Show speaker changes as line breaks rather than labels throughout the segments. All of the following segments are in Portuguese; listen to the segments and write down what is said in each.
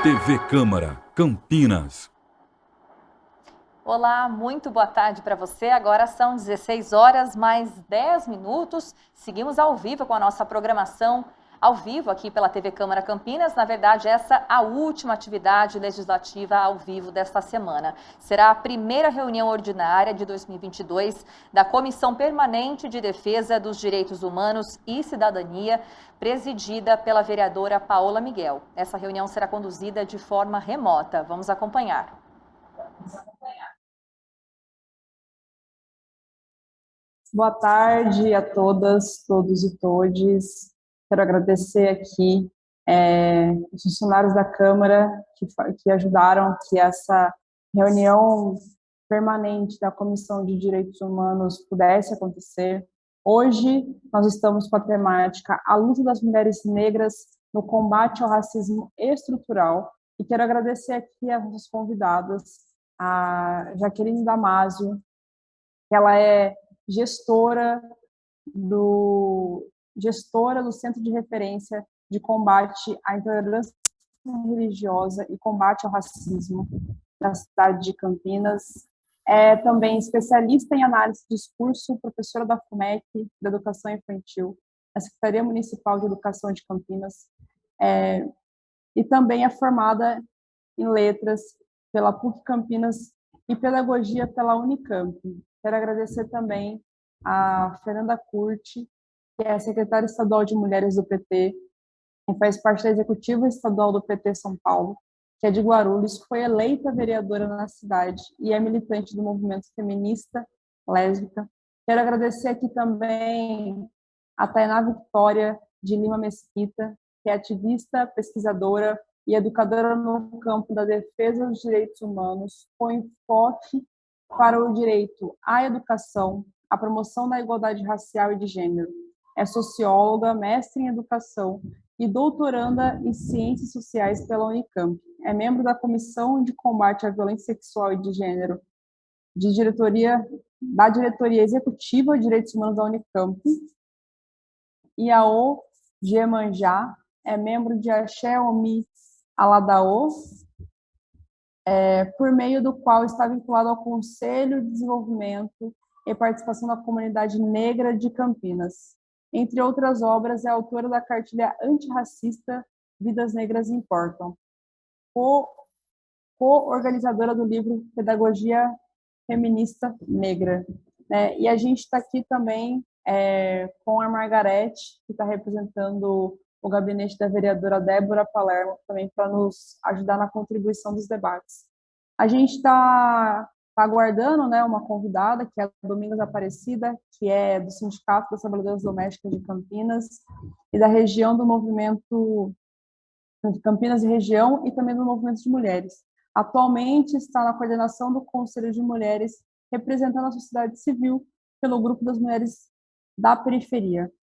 TV Câmara, Campinas.
Olá, muito boa tarde para você. Agora são 16 horas mais 10 minutos. Seguimos ao vivo com a nossa programação ao vivo aqui pela TV Câmara Campinas. Na verdade, essa é a última atividade legislativa ao vivo desta semana. Será a primeira reunião ordinária de 2022 da Comissão Permanente de Defesa dos Direitos Humanos e Cidadania, presidida pela vereadora Paola Miguel. Essa reunião será conduzida de forma remota. Vamos acompanhar.
Boa tarde a todas, todos e todes. Quero agradecer aqui os funcionários da Câmara que ajudaram que essa reunião permanente da Comissão de Direitos Humanos pudesse acontecer. Hoje nós estamos com a temática A Luta das Mulheres Negras no Combate ao Racismo Estrutural, e quero agradecer aqui as nossas convidadas, a Jaqueline Damasio, que ela é gestora do Centro de Referência de Combate à Intolerância Religiosa e Combate ao Racismo da cidade de Campinas. É também especialista em análise de discurso, professora da FUMEC, da Educação Infantil, na Secretaria Municipal de Educação de Campinas, e também é formada em Letras pela PUC Campinas e Pedagogia pela Unicamp. Quero agradecer também a Fernanda Curti, que é secretária estadual de Mulheres do PT, e faz parte da executiva estadual do PT São Paulo, que é de Guarulhos, foi eleita vereadora na cidade e é militante do movimento feminista lésbica. Quero agradecer aqui também a Tainá Victória de Lima Mesquita, que é ativista, pesquisadora e educadora no campo da defesa dos direitos humanos, com enfoque para o direito à educação, a promoção da igualdade racial e de gênero. É socióloga, mestre em educação e doutoranda em ciências sociais pela Unicamp. É membro da Comissão de Combate à Violência Sexual e de Gênero da Diretoria Executiva de Direitos Humanos da Unicamp. Iaô de Iemanjá, é membro de Axé Omi Aladaô, por meio do qual está vinculado ao Conselho de Desenvolvimento e Participação da Comunidade Negra de Campinas. Entre outras obras, é autora da cartilha antirracista Vidas Negras Importam, co-organizadora do livro Pedagogia Feminista Negra. E a gente está aqui também com a Margarete, que está representando o gabinete da vereadora Débora Palermo, também para nos ajudar na contribuição dos debates. A gente está aguardando uma convidada, que é a Domingos Aparecida, que é do Sindicato das Trabalhadoras Domésticas de Campinas e da região do movimento de Campinas e região, e também do movimento de mulheres. Atualmente está na coordenação do Conselho de Mulheres, representando a sociedade civil pelo Grupo das Mulheres da Periferia.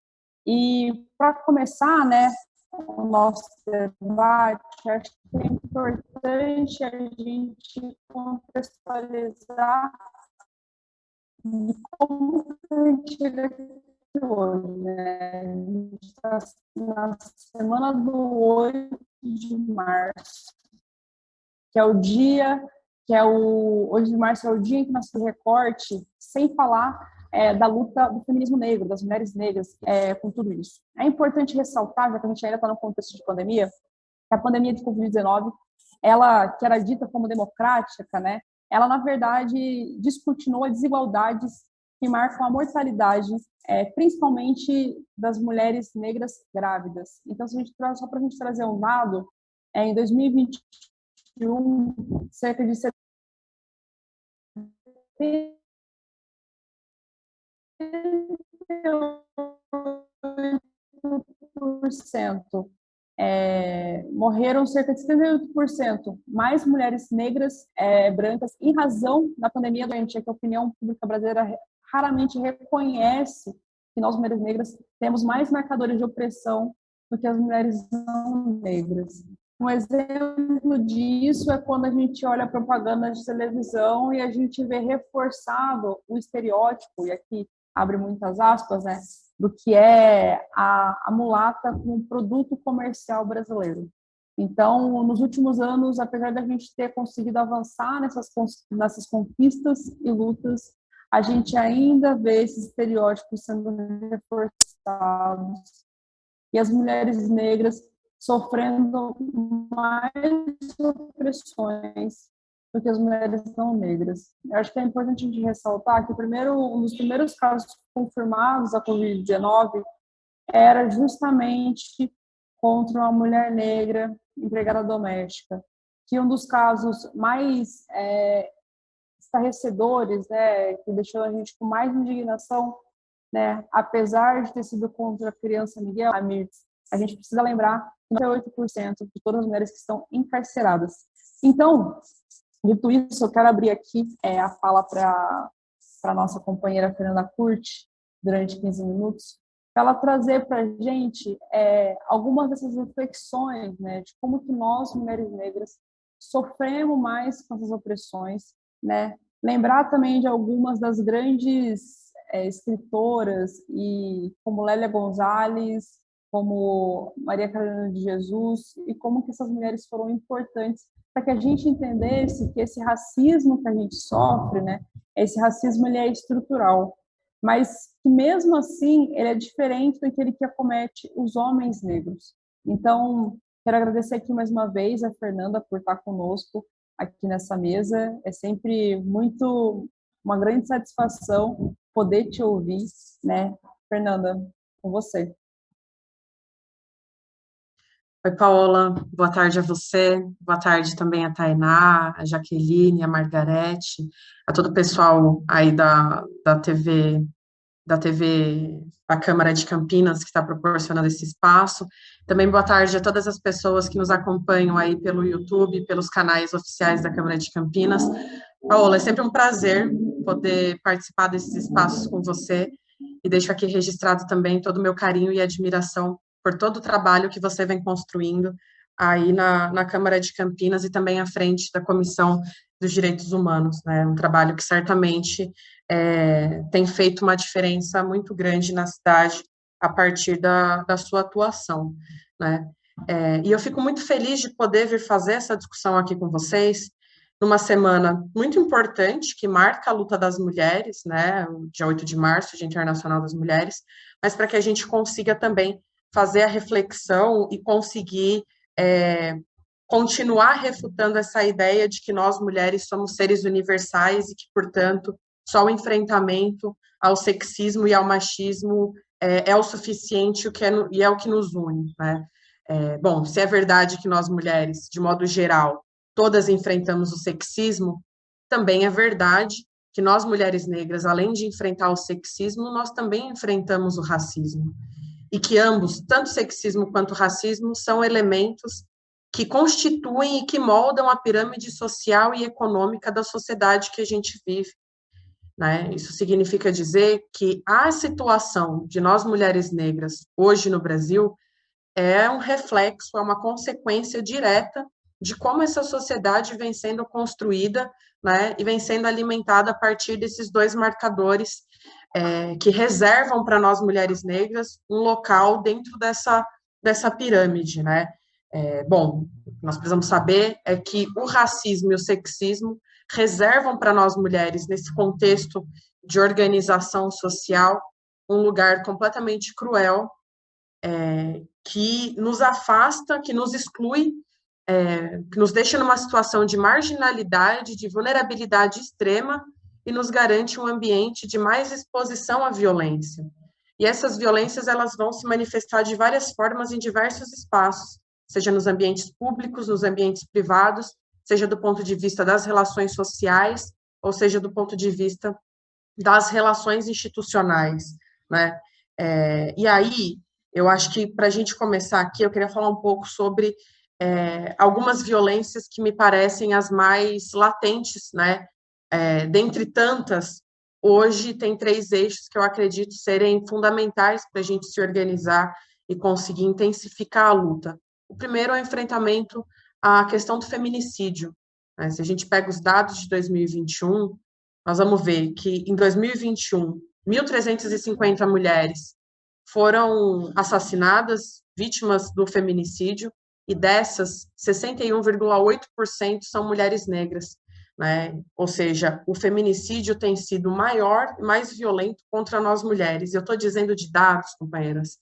E, para começar, o nosso debate, acho que é importante a gente contextualizar de como a gente chega aqui hoje, A gente está na semana do 8 de março, que 8 de março é o dia em que nós fazemos recorte, sem falar da luta do feminismo negro, das mulheres negras, com tudo isso. É importante ressaltar, já que a gente ainda está no contexto de pandemia, que a pandemia de Covid-19, ela, que era dita como democrática, ela, na verdade, descortinou as desigualdades que marcam a mortalidade, principalmente das mulheres negras grávidas. Então, só para a gente trazer um dado, em 2021, cerca de 78%, morreram cerca de 78% mais mulheres negras brancas em razão da pandemia doentia, que a opinião pública brasileira raramente reconhece que nós, mulheres negras, temos mais marcadores de opressão do que as mulheres não negras. Um exemplo disso é quando a gente olha a propaganda de televisão e a gente vê reforçado o estereótipo, e aqui abre muitas aspas, do que é a mulata como produto comercial brasileiro. Então, nos últimos anos, apesar da gente ter conseguido avançar nessas conquistas e lutas, a gente ainda vê esses estereótipos sendo reforçados e as mulheres negras sofrendo mais opressões do que as mulheres não negras. Eu acho que é importante a gente ressaltar que um dos primeiros casos confirmados da Covid-19 era justamente contra uma mulher negra empregada doméstica, que um dos casos mais estarrecedores, né, que deixou a gente com mais indignação, né, apesar de ter sido contra a criança Miguel Amir, a gente precisa lembrar que 98% de todas as mulheres que estão encarceradas. Então, dito isso, eu quero abrir aqui a fala para a nossa companheira Fernanda Curti, durante 15 minutos, para ela trazer para a gente algumas dessas reflexões, né, de como que nós, mulheres negras, sofremos mais com essas opressões, né? Lembrar também de algumas das grandes escritoras, e como Lélia Gonzalez, como Maria Carolina de Jesus, e como que essas mulheres foram importantes para que a gente entendesse que esse racismo que a gente sofre, né, esse racismo ele é estrutural, mas que mesmo assim ele é diferente daquele que acomete os homens negros. Então, quero agradecer aqui mais uma vez a Fernanda por estar conosco aqui nessa mesa. É sempre uma grande satisfação poder te ouvir, né? Fernanda, com você.
Oi, Paola, boa tarde a você, boa tarde também a Tainá, a Jaqueline, a Margarete, a todo o pessoal aí da TV, da Câmara de Campinas, que está proporcionando esse espaço. Também boa tarde a todas as pessoas que nos acompanham aí pelo YouTube, pelos canais oficiais da Câmara de Campinas. Paola, é sempre um prazer poder participar desses espaços com você, e deixo aqui registrado também todo o meu carinho e admiração por todo o trabalho que você vem construindo aí na Câmara de Campinas e também à frente da Comissão dos Direitos Humanos, né? Um trabalho que certamente tem feito uma diferença muito grande na cidade a partir da sua atuação, né? E eu fico muito feliz de poder vir fazer essa discussão aqui com vocês, numa semana muito importante, que marca a luta das mulheres, né? O dia 8 de março, Dia Internacional das Mulheres, mas para que a gente consiga também fazer a reflexão e conseguir continuar refutando essa ideia de que nós, mulheres, somos seres universais e que, portanto, só o enfrentamento ao sexismo e ao machismo é o suficiente e é o que nos une, né? Bom, se é verdade que nós, mulheres, de modo geral, todas enfrentamos o sexismo, também é verdade que nós, mulheres negras, além de enfrentar o sexismo, nós também enfrentamos o racismo. E que ambos, tanto sexismo quanto racismo, são elementos que constituem e que moldam a pirâmide social e econômica da sociedade que a gente vive, né? Isso significa dizer que a situação de nós, mulheres negras, hoje no Brasil, é um reflexo, é uma consequência direta de como essa sociedade vem sendo construída, né, e vem sendo alimentada a partir desses dois marcadores que reservam para nós, mulheres negras, um local dentro dessa pirâmide, né? Bom, nós precisamos saber que o racismo e o sexismo reservam para nós, mulheres, nesse contexto de organização social, um lugar completamente cruel, que nos afasta, que nos exclui, que nos deixa numa situação de marginalidade, de vulnerabilidade extrema, e nos garante um ambiente de mais exposição à violência. E essas violências, elas vão se manifestar de várias formas em diversos espaços, seja nos ambientes públicos, nos ambientes privados, seja do ponto de vista das relações sociais, ou seja do ponto de vista das relações institucionais, né? E aí, eu acho que, para a gente começar aqui, eu queria falar um pouco sobre algumas violências que me parecem as mais latentes, né? Dentre tantas, hoje tem 3 eixos que eu acredito serem fundamentais para a gente se organizar e conseguir intensificar a luta. O primeiro é o enfrentamento à questão do feminicídio, né? Se a gente pega os dados de 2021, nós vamos ver que em 2021, 1.350 mulheres foram assassinadas, vítimas do feminicídio, e dessas, 61,8% são mulheres negras, né? Ou seja, o feminicídio tem sido maior e mais violento contra nós mulheres. Eu estou dizendo de dados, companheiras,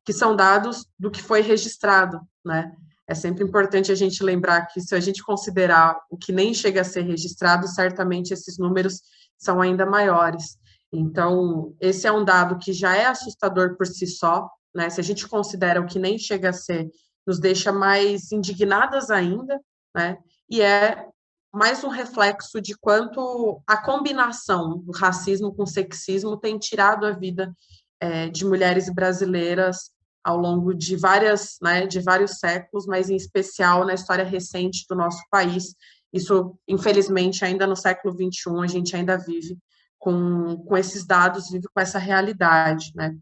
que são dados do que foi registrado, né? É sempre importante a gente lembrar que, se a gente considerar o que nem chega a ser registrado, certamente esses números são ainda maiores. Então, esse é um dado que já é assustador por si só, né? Se a gente considera o que nem chega a ser, nos deixa mais indignadas ainda, né? E é mais um reflexo de quanto a combinação do racismo com o sexismo tem tirado a vida de mulheres brasileiras ao longo de de vários séculos, mas em especial na história recente do nosso país. Isso, infelizmente, ainda no século XXI, a gente ainda vive com esses dados, vive com essa realidade, né?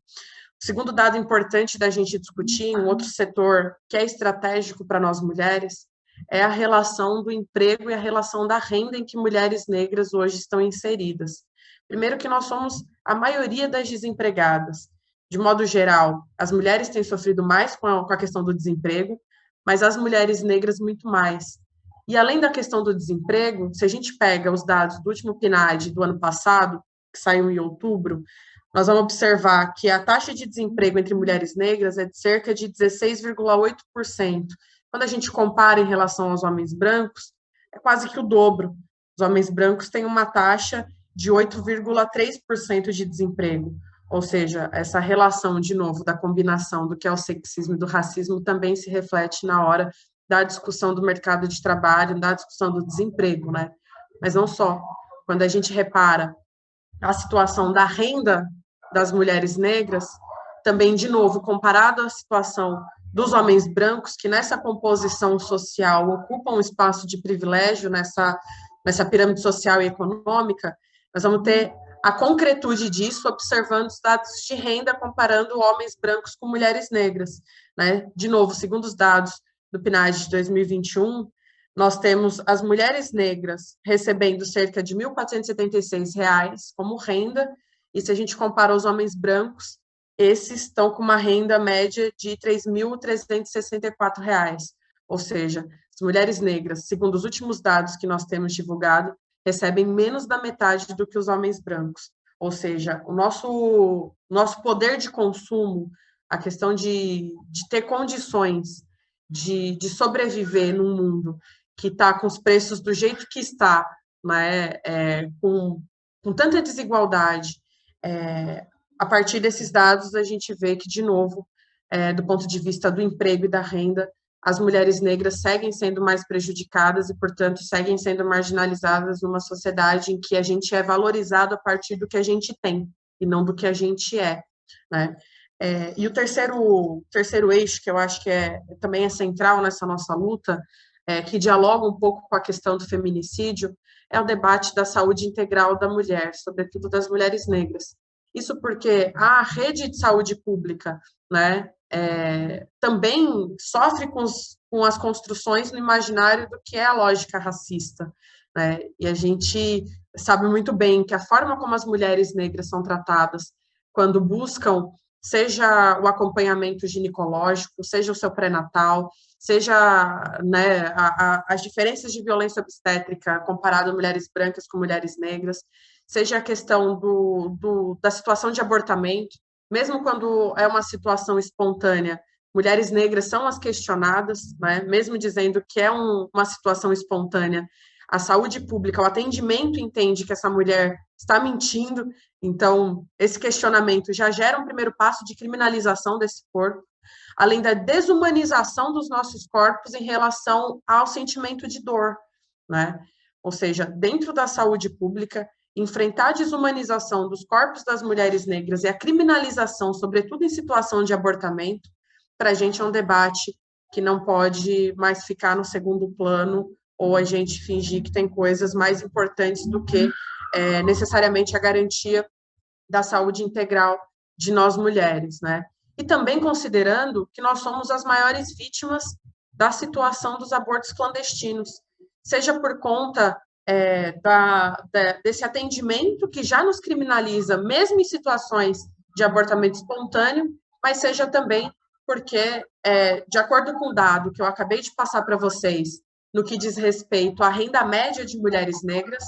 O segundo dado importante da gente discutir, um outro setor que é estratégico para nós mulheres, é a relação do emprego e a relação da renda em que mulheres negras hoje estão inseridas. Primeiro que nós somos a maioria das desempregadas. De modo geral, as mulheres têm sofrido mais com a questão do desemprego, mas as mulheres negras muito mais. E além da questão do desemprego, se a gente pega os dados do último PNAD do ano passado, que saiu em outubro, nós vamos observar que a taxa de desemprego entre mulheres negras é de cerca de 16,8%. Quando a gente compara em relação aos homens brancos, é quase que o dobro. Os homens brancos têm uma taxa de 8,3% de desemprego. Ou seja, essa relação, de novo, da combinação do que é o sexismo e do racismo também se reflete na hora da discussão do mercado de trabalho, da discussão do desemprego, né? Mas não só. Quando a gente repara a situação da renda das mulheres negras, também, de novo, comparado à situação dos homens brancos, que nessa composição social ocupam um espaço de privilégio nessa pirâmide social e econômica, nós vamos ter a concretude disso observando os dados de renda, comparando homens brancos com mulheres negras, né? De novo, segundo os dados do PNAD de 2021, nós temos as mulheres negras recebendo cerca de R$ 1.476 como renda, e se a gente compara os homens brancos, esses estão com uma renda média de R$ 3.364. Ou seja, as mulheres negras, segundo os últimos dados que nós temos divulgado, recebem menos da metade do que os homens brancos. Ou seja, o nosso poder de consumo, a questão de ter condições de sobreviver num mundo que está com os preços do jeito que está, né, com tanta desigualdade, a partir desses dados a gente vê que, de novo, do ponto de vista do emprego e da renda, as mulheres negras seguem sendo mais prejudicadas e, portanto, seguem sendo marginalizadas numa sociedade em que a gente é valorizado a partir do que a gente tem e não do que a gente é, né? E o terceiro eixo, que eu acho que também é central nessa nossa luta, que dialoga um pouco com a questão do feminicídio, é o debate da saúde integral da mulher, sobretudo das mulheres negras. Isso porque a rede de saúde pública, né, também sofre com as construções no imaginário do que é a lógica racista, né? E a gente sabe muito bem que a forma como as mulheres negras são tratadas quando buscam, seja o acompanhamento ginecológico, seja o seu pré-natal, seja, né, as diferenças de violência obstétrica comparado a mulheres brancas com mulheres negras, seja a questão da situação de abortamento, mesmo quando é uma situação espontânea, mulheres negras são as questionadas, né? Mesmo dizendo que é uma situação espontânea, a saúde pública, o atendimento entende que essa mulher está mentindo, então esse questionamento já gera um primeiro passo de criminalização desse corpo, além da desumanização dos nossos corpos em relação ao sentimento de dor, né? Ou seja, dentro da saúde pública, enfrentar a desumanização dos corpos das mulheres negras e a criminalização, sobretudo em situação de abortamento, para a gente é um debate que não pode mais ficar no segundo plano ou a gente fingir que tem coisas mais importantes do que necessariamente a garantia da saúde integral de nós mulheres, né? E também considerando que nós somos as maiores vítimas da situação dos abortos clandestinos, seja por conta desse atendimento que já nos criminaliza, mesmo em situações de abortamento espontâneo, mas seja também porque, de acordo com o dado que eu acabei de passar para vocês, no que diz respeito à renda média de mulheres negras,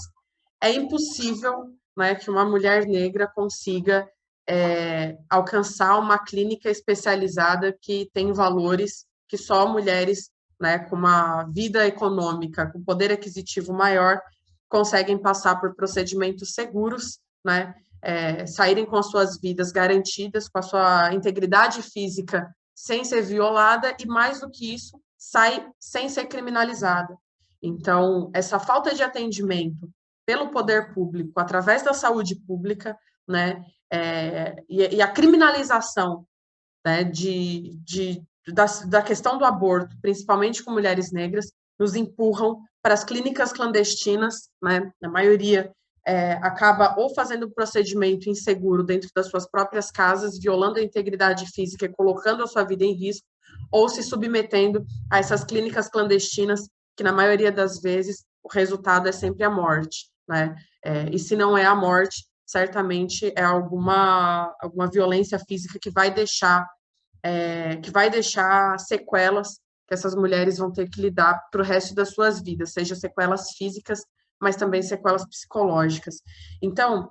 é impossível, né, que uma mulher negra consiga alcançar uma clínica especializada que tem valores que só mulheres, né, com uma vida econômica, com poder aquisitivo maior, conseguem passar por procedimentos seguros, né, saírem com as suas vidas garantidas, com a sua integridade física sem ser violada e, mais do que isso, sai sem ser criminalizada. Então, essa falta de atendimento pelo poder público, através da saúde pública, né, e a criminalização, né, da questão do aborto, principalmente com mulheres negras, nos empurram para as clínicas clandestinas, né, a maioria acaba ou fazendo um procedimento inseguro dentro das suas próprias casas, violando a integridade física e colocando a sua vida em risco, ou se submetendo a essas clínicas clandestinas, que na maioria das vezes o resultado é sempre a morte, né? E se não é a morte, certamente é alguma violência física que vai deixar sequelas que essas mulheres vão ter que lidar para o resto das suas vidas, seja sequelas físicas, mas também sequelas psicológicas. Então,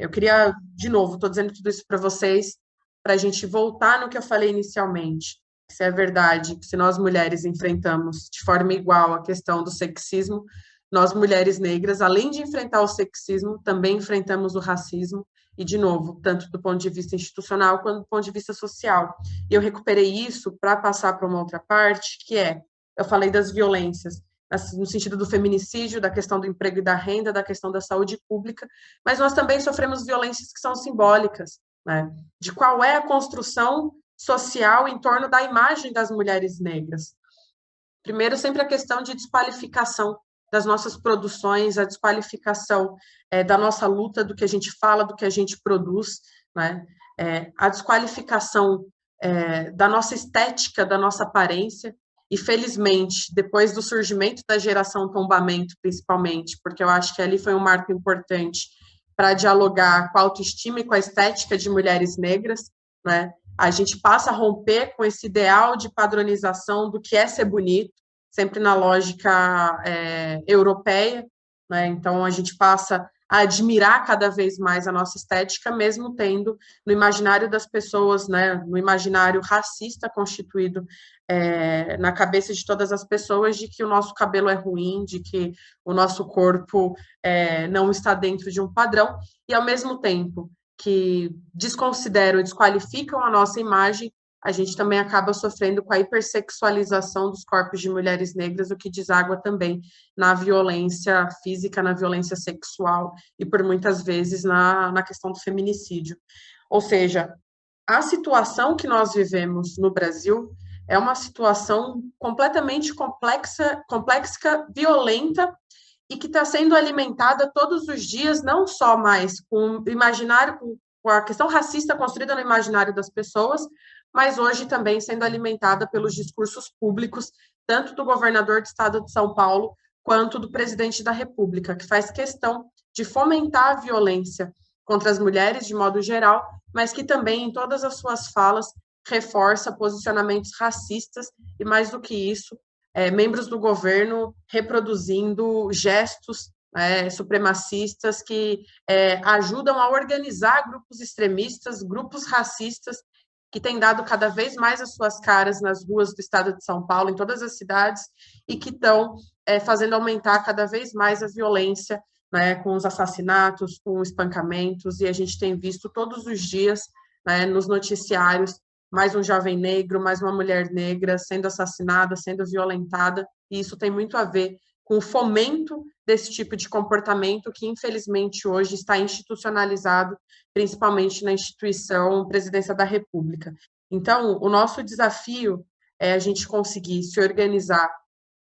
eu queria, de novo, estou dizendo tudo isso para vocês, para a gente voltar no que eu falei inicialmente, se é verdade, que se nós mulheres enfrentamos de forma igual a questão do sexismo, nós mulheres negras, além de enfrentar o sexismo, também enfrentamos o racismo, e, de novo, tanto do ponto de vista institucional quanto do ponto de vista social. E eu recuperei isso para passar para uma outra parte, que eu falei das violências, no sentido do feminicídio, da questão do emprego e da renda, da questão da saúde pública, mas nós também sofremos violências que são simbólicas, né? De qual é a construção social em torno da imagem das mulheres negras. Primeiro, sempre a questão de desqualificação das nossas produções, a desqualificação da nossa luta, do que a gente fala, do que a gente produz, né? A desqualificação da nossa estética, da nossa aparência. E, felizmente, depois do surgimento da geração Tombamento, principalmente, porque eu acho que ali foi um marco importante para dialogar com a autoestima e com a estética de mulheres negras, né? A gente passa a romper com esse ideal de padronização do que é ser bonito, sempre na lógica europeia, né? Então, a gente passa a admirar cada vez mais a nossa estética, mesmo tendo no imaginário das pessoas, né, no imaginário racista constituído na cabeça de todas as pessoas, de que o nosso cabelo é ruim, de que o nosso corpo não está dentro de um padrão, e ao mesmo tempo que desconsideram e desqualificam a nossa imagem, a gente também acaba sofrendo com a hipersexualização dos corpos de mulheres negras, o que deságua também na violência física, na violência sexual e, por muitas vezes, na questão do feminicídio. Ou seja, a situação que nós vivemos no Brasil é uma situação completamente complexa, violenta, e que está sendo alimentada todos os dias, não só mais com o imaginário, com a questão racista construída no imaginário das pessoas, mas hoje também sendo alimentada pelos discursos públicos, tanto do governador do estado de São Paulo, quanto do presidente da República, que faz questão de fomentar a violência contra as mulheres, de modo geral, mas que também, em todas as suas falas, reforça posicionamentos racistas e, mais do que isso, membros do governo reproduzindo gestos supremacistas que ajudam a organizar grupos extremistas, grupos racistas, que têm dado cada vez mais as suas caras nas ruas do estado de São Paulo, em todas as cidades, e que estão fazendo aumentar cada vez mais a violência, né, com os assassinatos, com os espancamentos, e a gente tem visto todos os dias, né, nos noticiários, mais um jovem negro, mais uma mulher negra sendo assassinada, sendo violentada, e isso tem muito a ver com o fomento desse tipo de comportamento que, infelizmente, hoje está institucionalizado, principalmente na instituição Presidência da República. Então, o nosso desafio é a gente conseguir se organizar,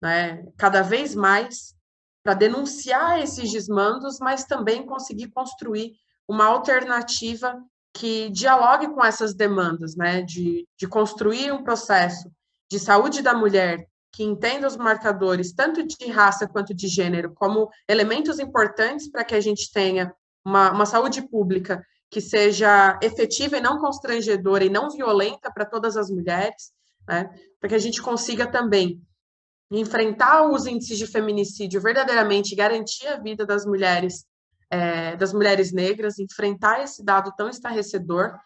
né, cada vez mais para denunciar esses desmandos, mas também conseguir construir uma alternativa que dialogue com essas demandas, né, de construir um processo de saúde da mulher que entenda os marcadores, tanto de raça quanto de gênero, como elementos importantes para que a gente tenha uma saúde pública que seja efetiva e não constrangedora e não violenta para todas as mulheres, né? Para que a gente consiga também enfrentar os índices de feminicídio verdadeiramente, garantir a vida das mulheres negras, enfrentar esse dado tão estarrecedor,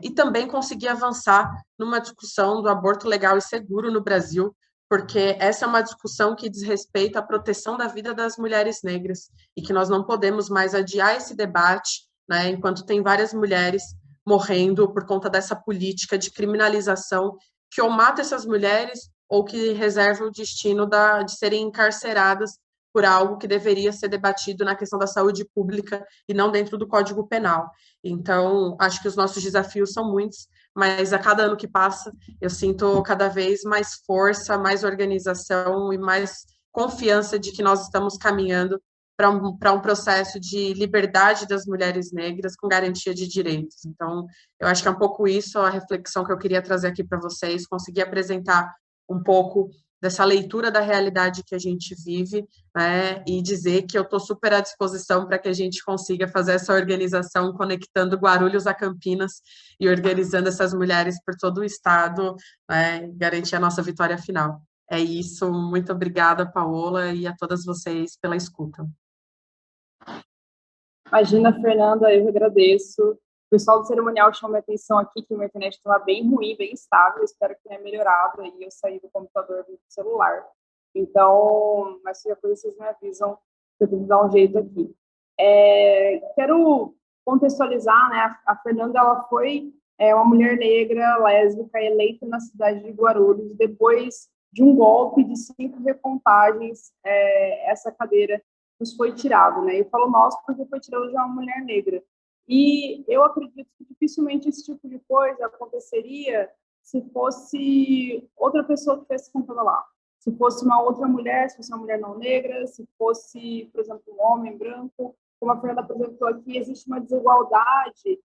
e também conseguir avançar numa discussão do aborto legal e seguro no Brasil, porque essa é uma discussão que diz respeito à proteção da vida das mulheres negras e que nós não podemos mais adiar esse debate, né, enquanto tem várias mulheres morrendo por conta dessa política de criminalização que ou mata essas mulheres ou que reserva o destino de serem encarceradas por algo que deveria ser debatido na questão da saúde pública e não dentro do Código Penal. Então, acho que os nossos desafios são muitos, mas a cada ano que passa, eu sinto cada vez mais força, mais organização e mais confiança de que nós estamos caminhando para um processo de liberdade das mulheres negras com garantia de direitos. Então, eu acho que é um pouco isso a reflexão que eu queria trazer aqui para vocês, conseguir apresentar um pouco dessa leitura da realidade que a gente vive, né, e dizer que eu estou super à disposição para que a gente consiga fazer essa organização conectando Guarulhos a Campinas e organizando essas mulheres por todo o estado, né, garantir a nossa vitória final. É isso, muito obrigada, Paola, e a todas vocês pela escuta.
Imagina, Fernanda, eu agradeço. O pessoal do cerimonial chamou minha atenção aqui, que a internet estava bem ruim, bem estável, espero que tenha melhorado, aí eu saí do computador do celular. Então, mas se a coisa vocês me avisam, eu tenho que dar um jeito aqui. Quero contextualizar, né, a Fernanda, ela foi uma mulher negra, lésbica, eleita na cidade de Guarulhos, depois de um golpe de 5 recontagens, essa cadeira nos foi tirado, né? Eu falo nós porque foi tirado de uma mulher negra. E eu acredito que dificilmente esse tipo de coisa aconteceria se fosse outra pessoa que estivesse sentando lá. Se fosse uma outra mulher, se fosse uma mulher não negra, se fosse, por exemplo, um homem branco. Como a Fernanda apresentou aqui, existe uma desigualdade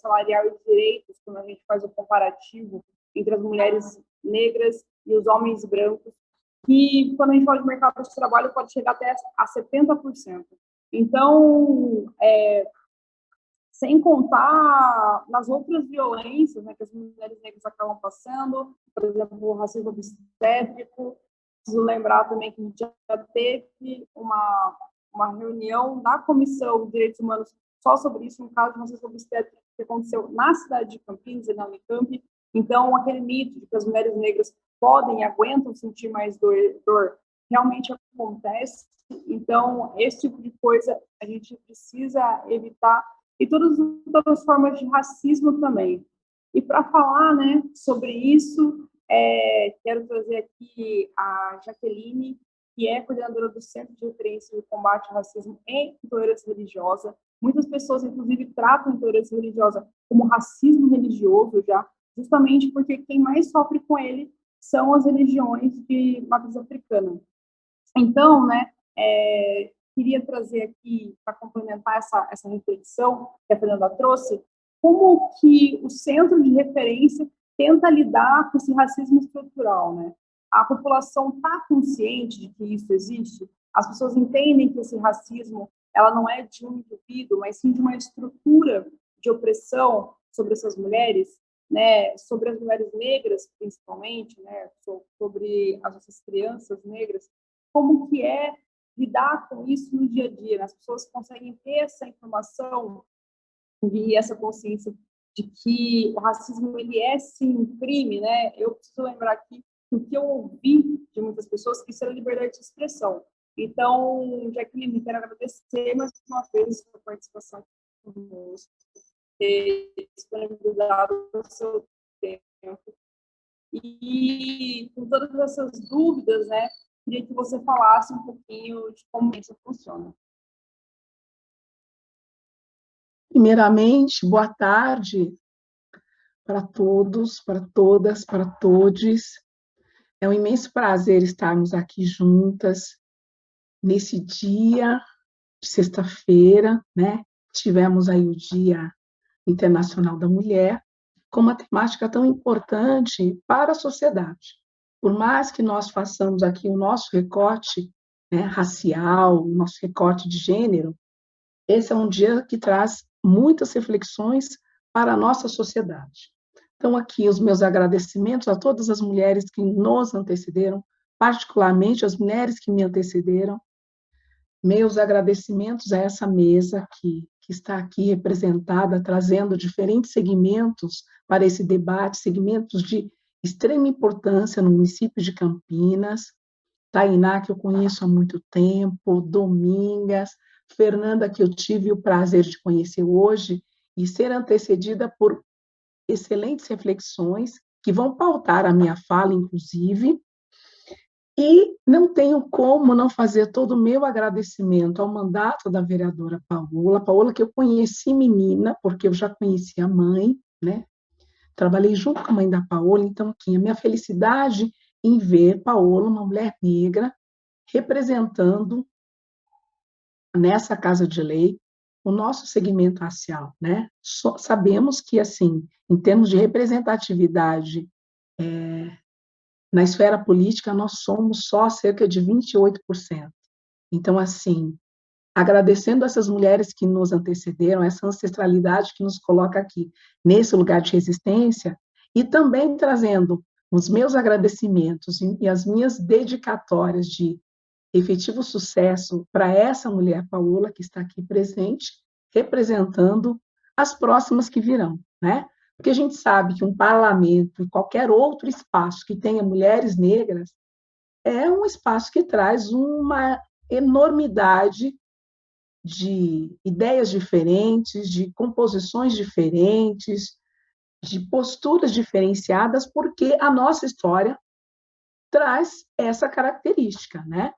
salarial e de direitos, quando a gente faz o comparativo entre as mulheres negras e os homens brancos, que, quando a gente fala de mercado de trabalho, pode chegar até a 70%. Então, sem contar nas outras violências, né, que as mulheres negras acabam passando, por exemplo, o racismo obstétrico. Preciso lembrar também que a gente já teve uma reunião da Comissão de Direitos Humanos só sobre isso, um caso de racismo obstétrico que aconteceu na cidade de Campinas e na Unicamp. Então, aquele mito de que as mulheres negras podem e aguentam sentir mais dor realmente acontece. Então, esse tipo de coisa a gente precisa evitar, e todas as formas de racismo também. E para falar, né, sobre isso, quero trazer aqui a Jaqueline, que é coordenadora do Centro de Referência de Combate ao Racismo e Intolerância Religiosa. Muitas pessoas, inclusive, tratam a intolerância religiosa como racismo religioso já, justamente porque quem mais sofre com ele são as religiões de matriz africana. Então, né, queria trazer aqui, para complementar essa reflexão que a Fernanda trouxe, como que o centro de referência tenta lidar com esse racismo estrutural, né? A população está consciente de que isso existe? As pessoas entendem que esse racismo ela não é de um indivíduo, mas sim de uma estrutura de opressão sobre essas mulheres, né, sobre as mulheres negras, principalmente, né, sobre as nossas crianças negras, como que é lidar com isso no dia a dia, né? As pessoas conseguem ter essa informação e essa consciência de que o racismo ele é sim um crime, né? Eu preciso lembrar aqui que o que eu ouvi de muitas pessoas que isso era liberdade de expressão. Então, Jaqueline, quero agradecer mais uma vez a sua participação conosco, ter disponibilizado o seu tempo. E com todas essas dúvidas, né, queria que você falasse um pouquinho de como isso funciona.
Primeiramente, boa tarde para todos, para todas, para todes. É um imenso prazer estarmos aqui juntas nesse dia de sexta-feira, né? Tivemos aí o Dia Internacional da Mulher, com uma temática tão importante para a sociedade. Por mais que nós façamos aqui o nosso recorte, né, racial, o nosso recorte de gênero, esse é um dia que traz muitas reflexões para a nossa sociedade. Então, aqui os meus agradecimentos a todas as mulheres que nos antecederam, particularmente as mulheres que me antecederam, meus agradecimentos a essa mesa que está aqui representada, trazendo diferentes segmentos para esse debate, segmentos de extrema importância no município de Campinas. Tainá, que eu conheço há muito tempo, Domingas, Fernanda, que eu tive o prazer de conhecer hoje, e ser antecedida por excelentes reflexões, que vão pautar a minha fala, inclusive. E não tenho como não fazer todo o meu agradecimento ao mandato da vereadora Paola, que eu conheci menina, porque eu já conhecia a mãe, né? Trabalhei junto com a mãe da Paola, então aqui a minha felicidade em ver Paola, uma mulher negra, representando nessa Casa de Lei o nosso segmento racial, né? Sabemos que, assim, em termos de representatividade na esfera política, nós somos só cerca de 28%. Então, assim, agradecendo essas mulheres que nos antecederam, essa ancestralidade que nos coloca aqui, nesse lugar de resistência, e também trazendo os meus agradecimentos e as minhas dedicatórias de efetivo sucesso para essa mulher, Paola, que está aqui presente, representando as próximas que virão, né? Porque a gente sabe que um parlamento e qualquer outro espaço que tenha mulheres negras é um espaço que traz uma enormidade de ideias diferentes, de composições diferentes, de posturas diferenciadas, porque a nossa história traz essa característica, né?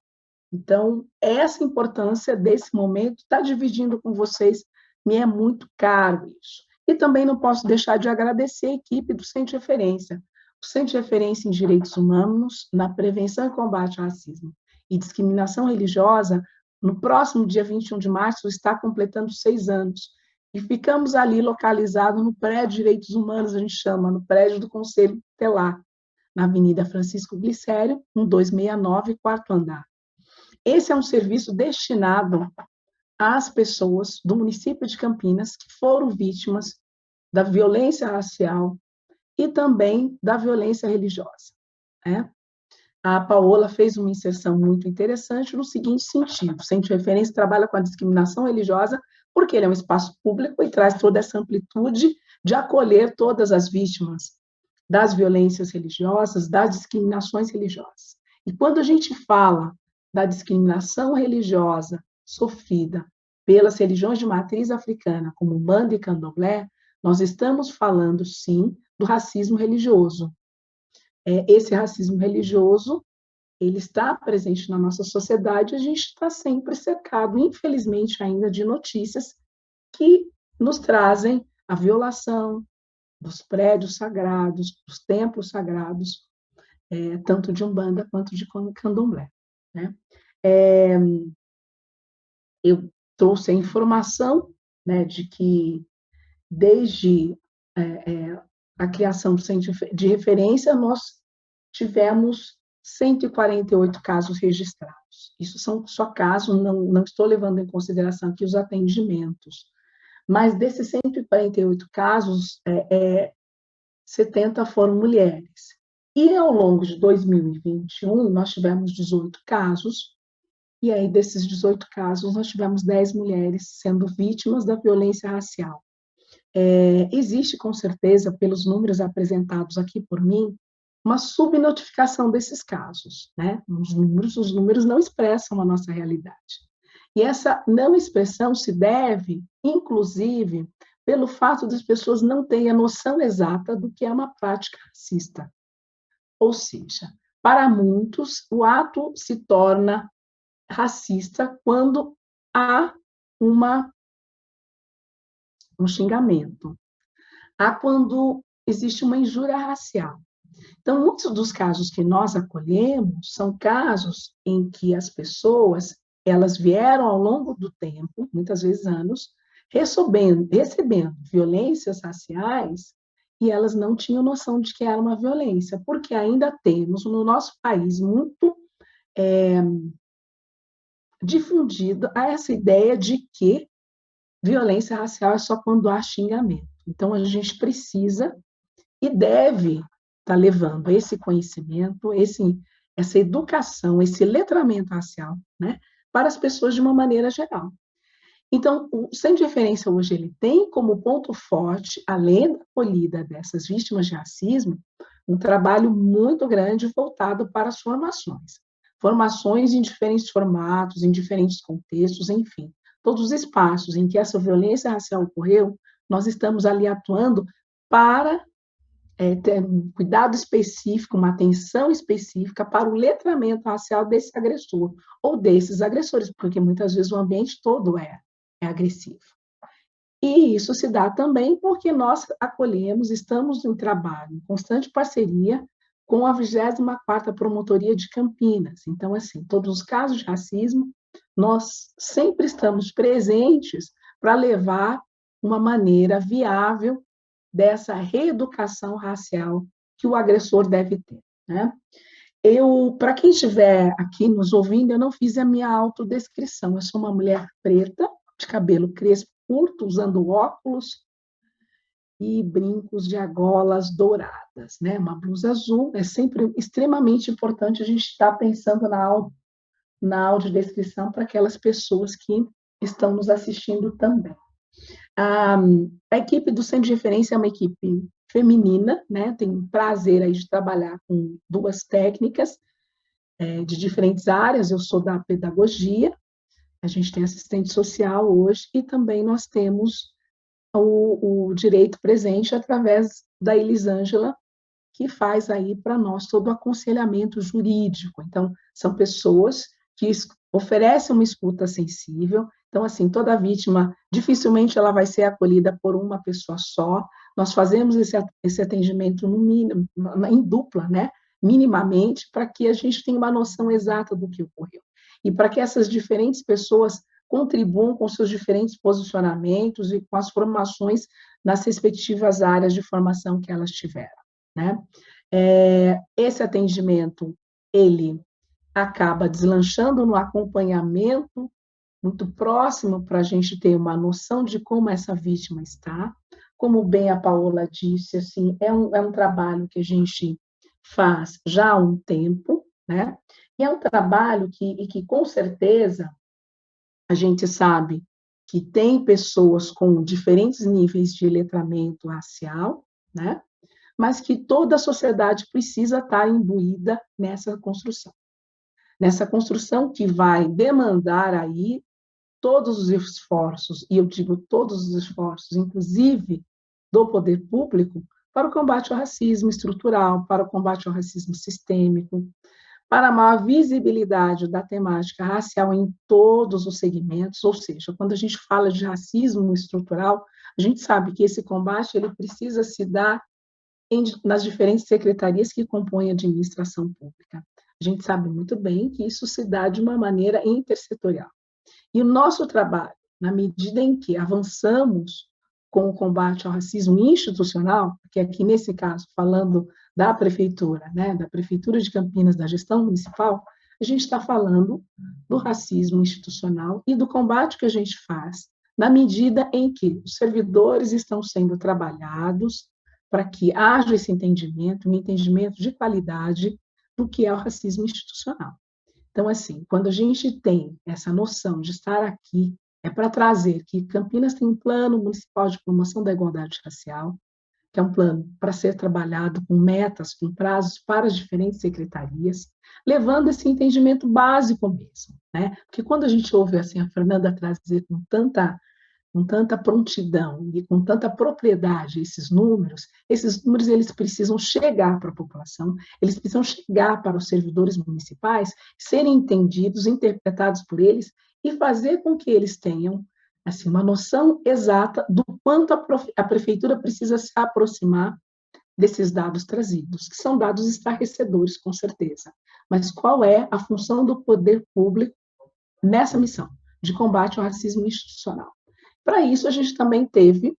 Então, essa importância desse momento, estar dividindo com vocês, me é muito caro isso. E também não posso deixar de agradecer a equipe do Centro de Referência. O Centro de Referência em Direitos Humanos, na prevenção e combate ao racismo e discriminação religiosa, no próximo dia 21 de março, está completando 6 anos. E ficamos ali localizados no prédio de Direitos Humanos, a gente chama, no prédio do Conselho Tutelar, na Avenida Francisco Glicério, 1269, quarto andar. Esse é um serviço destinado às pessoas do município de Campinas que foram vítimas da violência racial e também da violência religiosa, né? A Paola fez uma inserção muito interessante no seguinte sentido: o Centro de Referência trabalha com a discriminação religiosa porque ele é um espaço público e traz toda essa amplitude de acolher todas as vítimas das violências religiosas, das discriminações religiosas. E quando a gente fala da discriminação religiosa sofrida pelas religiões de matriz africana, como Umbanda e Candomblé, nós estamos falando, sim, do racismo religioso. Esse racismo religioso, ele está presente na nossa sociedade, a gente está sempre cercado, infelizmente, ainda de notícias que nos trazem a violação dos prédios sagrados, dos templos sagrados, tanto de Umbanda quanto de Candomblé, né? Eu trouxe a informação, né, de que desde a criação do Centro de Referência, nós tivemos 148 casos registrados. Isso são só casos, não estou levando em consideração aqui os atendimentos. Mas desses 148 casos, 70 foram mulheres. E ao longo de 2021, nós tivemos 18 casos, e aí desses 18 casos, nós tivemos 10 mulheres sendo vítimas da violência racial. Existe, com certeza, pelos números apresentados aqui por mim, uma subnotificação desses casos, né? Os números não expressam a nossa realidade. E essa não expressão se deve, inclusive, pelo fato das pessoas não terem a noção exata do que é uma prática racista. Ou seja, para muitos, o ato se torna racista quando há um xingamento, há quando existe uma injúria racial. Então, muitos dos casos que nós acolhemos são casos em que as pessoas, elas vieram ao longo do tempo, muitas vezes anos, recebendo violências raciais e elas não tinham noção de que era uma violência, porque ainda temos no nosso país muito difundida essa ideia de que violência racial é só quando há xingamento. Então, a gente precisa e deve estar levando esse conhecimento, essa educação, esse letramento racial, né, para as pessoas de uma maneira geral. Então, o Sem Diferença hoje ele tem como ponto forte, além da acolhida dessas vítimas de racismo, um trabalho muito grande voltado para as formações. Formações em diferentes formatos, em diferentes contextos, enfim. Todos os espaços em que essa violência racial ocorreu, nós estamos ali atuando para ter um cuidado específico, uma atenção específica para o letramento racial desse agressor ou desses agressores, porque muitas vezes o ambiente todo é agressivo. E isso se dá também porque nós acolhemos, estamos em trabalho, em constante parceria com a 24ª Promotoria de Campinas. Então, assim, todos os casos de racismo, nós sempre estamos presentes para levar uma maneira viável dessa reeducação racial que o agressor deve ter, né? Para quem estiver aqui nos ouvindo, eu não fiz a minha autodescrição. Eu sou uma mulher preta, de cabelo crespo curto, usando óculos e brincos de argolas douradas, né? Uma blusa azul. É sempre extremamente importante a gente estar pensando na audiodescrição para aquelas pessoas que estão nos assistindo também. A equipe do Sem Diferença é uma equipe feminina, né? Tenho prazer aí de trabalhar com 2 técnicas de diferentes áreas. Eu sou da pedagogia, a gente tem assistente social hoje, e também nós temos o direito presente através da Elisângela, que faz aí para nós todo o aconselhamento jurídico. Então, são pessoas que oferecem uma escuta sensível. Então, assim, toda vítima, dificilmente ela vai ser acolhida por uma pessoa só. Nós fazemos esse atendimento no mínimo, em dupla, né? Minimamente, para que a gente tenha uma noção exata do que ocorreu. E para que essas diferentes pessoas contribuam com seus diferentes posicionamentos e com as formações nas respectivas áreas de formação que elas tiveram, né? Esse atendimento, ele acaba deslanchando no acompanhamento muito próximo para a gente ter uma noção de como essa vítima está. Como bem a Paola disse, assim, é um trabalho que a gente faz já há um tempo, né? E é um trabalho que com certeza, a gente sabe que tem pessoas com diferentes níveis de letramento racial, né? Mas que toda a sociedade precisa estar imbuída nessa construção que vai demandar aí todos os esforços, e eu digo todos os esforços, inclusive do poder público, para o combate ao racismo estrutural, para o combate ao racismo sistêmico, para a maior visibilidade da temática racial em todos os segmentos, ou seja, quando a gente fala de racismo estrutural, a gente sabe que esse combate ele precisa se dar nas diferentes secretarias que compõem a administração pública. A gente sabe muito bem que isso se dá de uma maneira intersetorial. E o nosso trabalho, na medida em que avançamos com o combate ao racismo institucional, que aqui nesse caso, falando da prefeitura, né, da Prefeitura de Campinas, da gestão municipal, a gente está falando do racismo institucional e do combate que a gente faz, na medida em que os servidores estão sendo trabalhados para que haja esse entendimento, um entendimento de qualidade do que é o racismo institucional. Então, assim, quando a gente tem essa noção de estar aqui, é para trazer que Campinas tem um plano municipal de promoção da igualdade racial, que é um plano para ser trabalhado com metas, com prazos para as diferentes secretarias, levando esse entendimento básico mesmo, né? Porque quando a gente ouve assim a Fernanda trazer com tanta prontidão e com tanta propriedade esses números eles precisam chegar para a população, eles precisam chegar para os servidores municipais, serem entendidos, interpretados por eles e fazer com que eles tenham assim, uma noção exata do quanto a prefeitura precisa se aproximar desses dados trazidos, que são dados estarrecedores, com certeza. Mas qual é a função do poder público nessa missão de combate ao racismo institucional? Para isso, a gente também teve,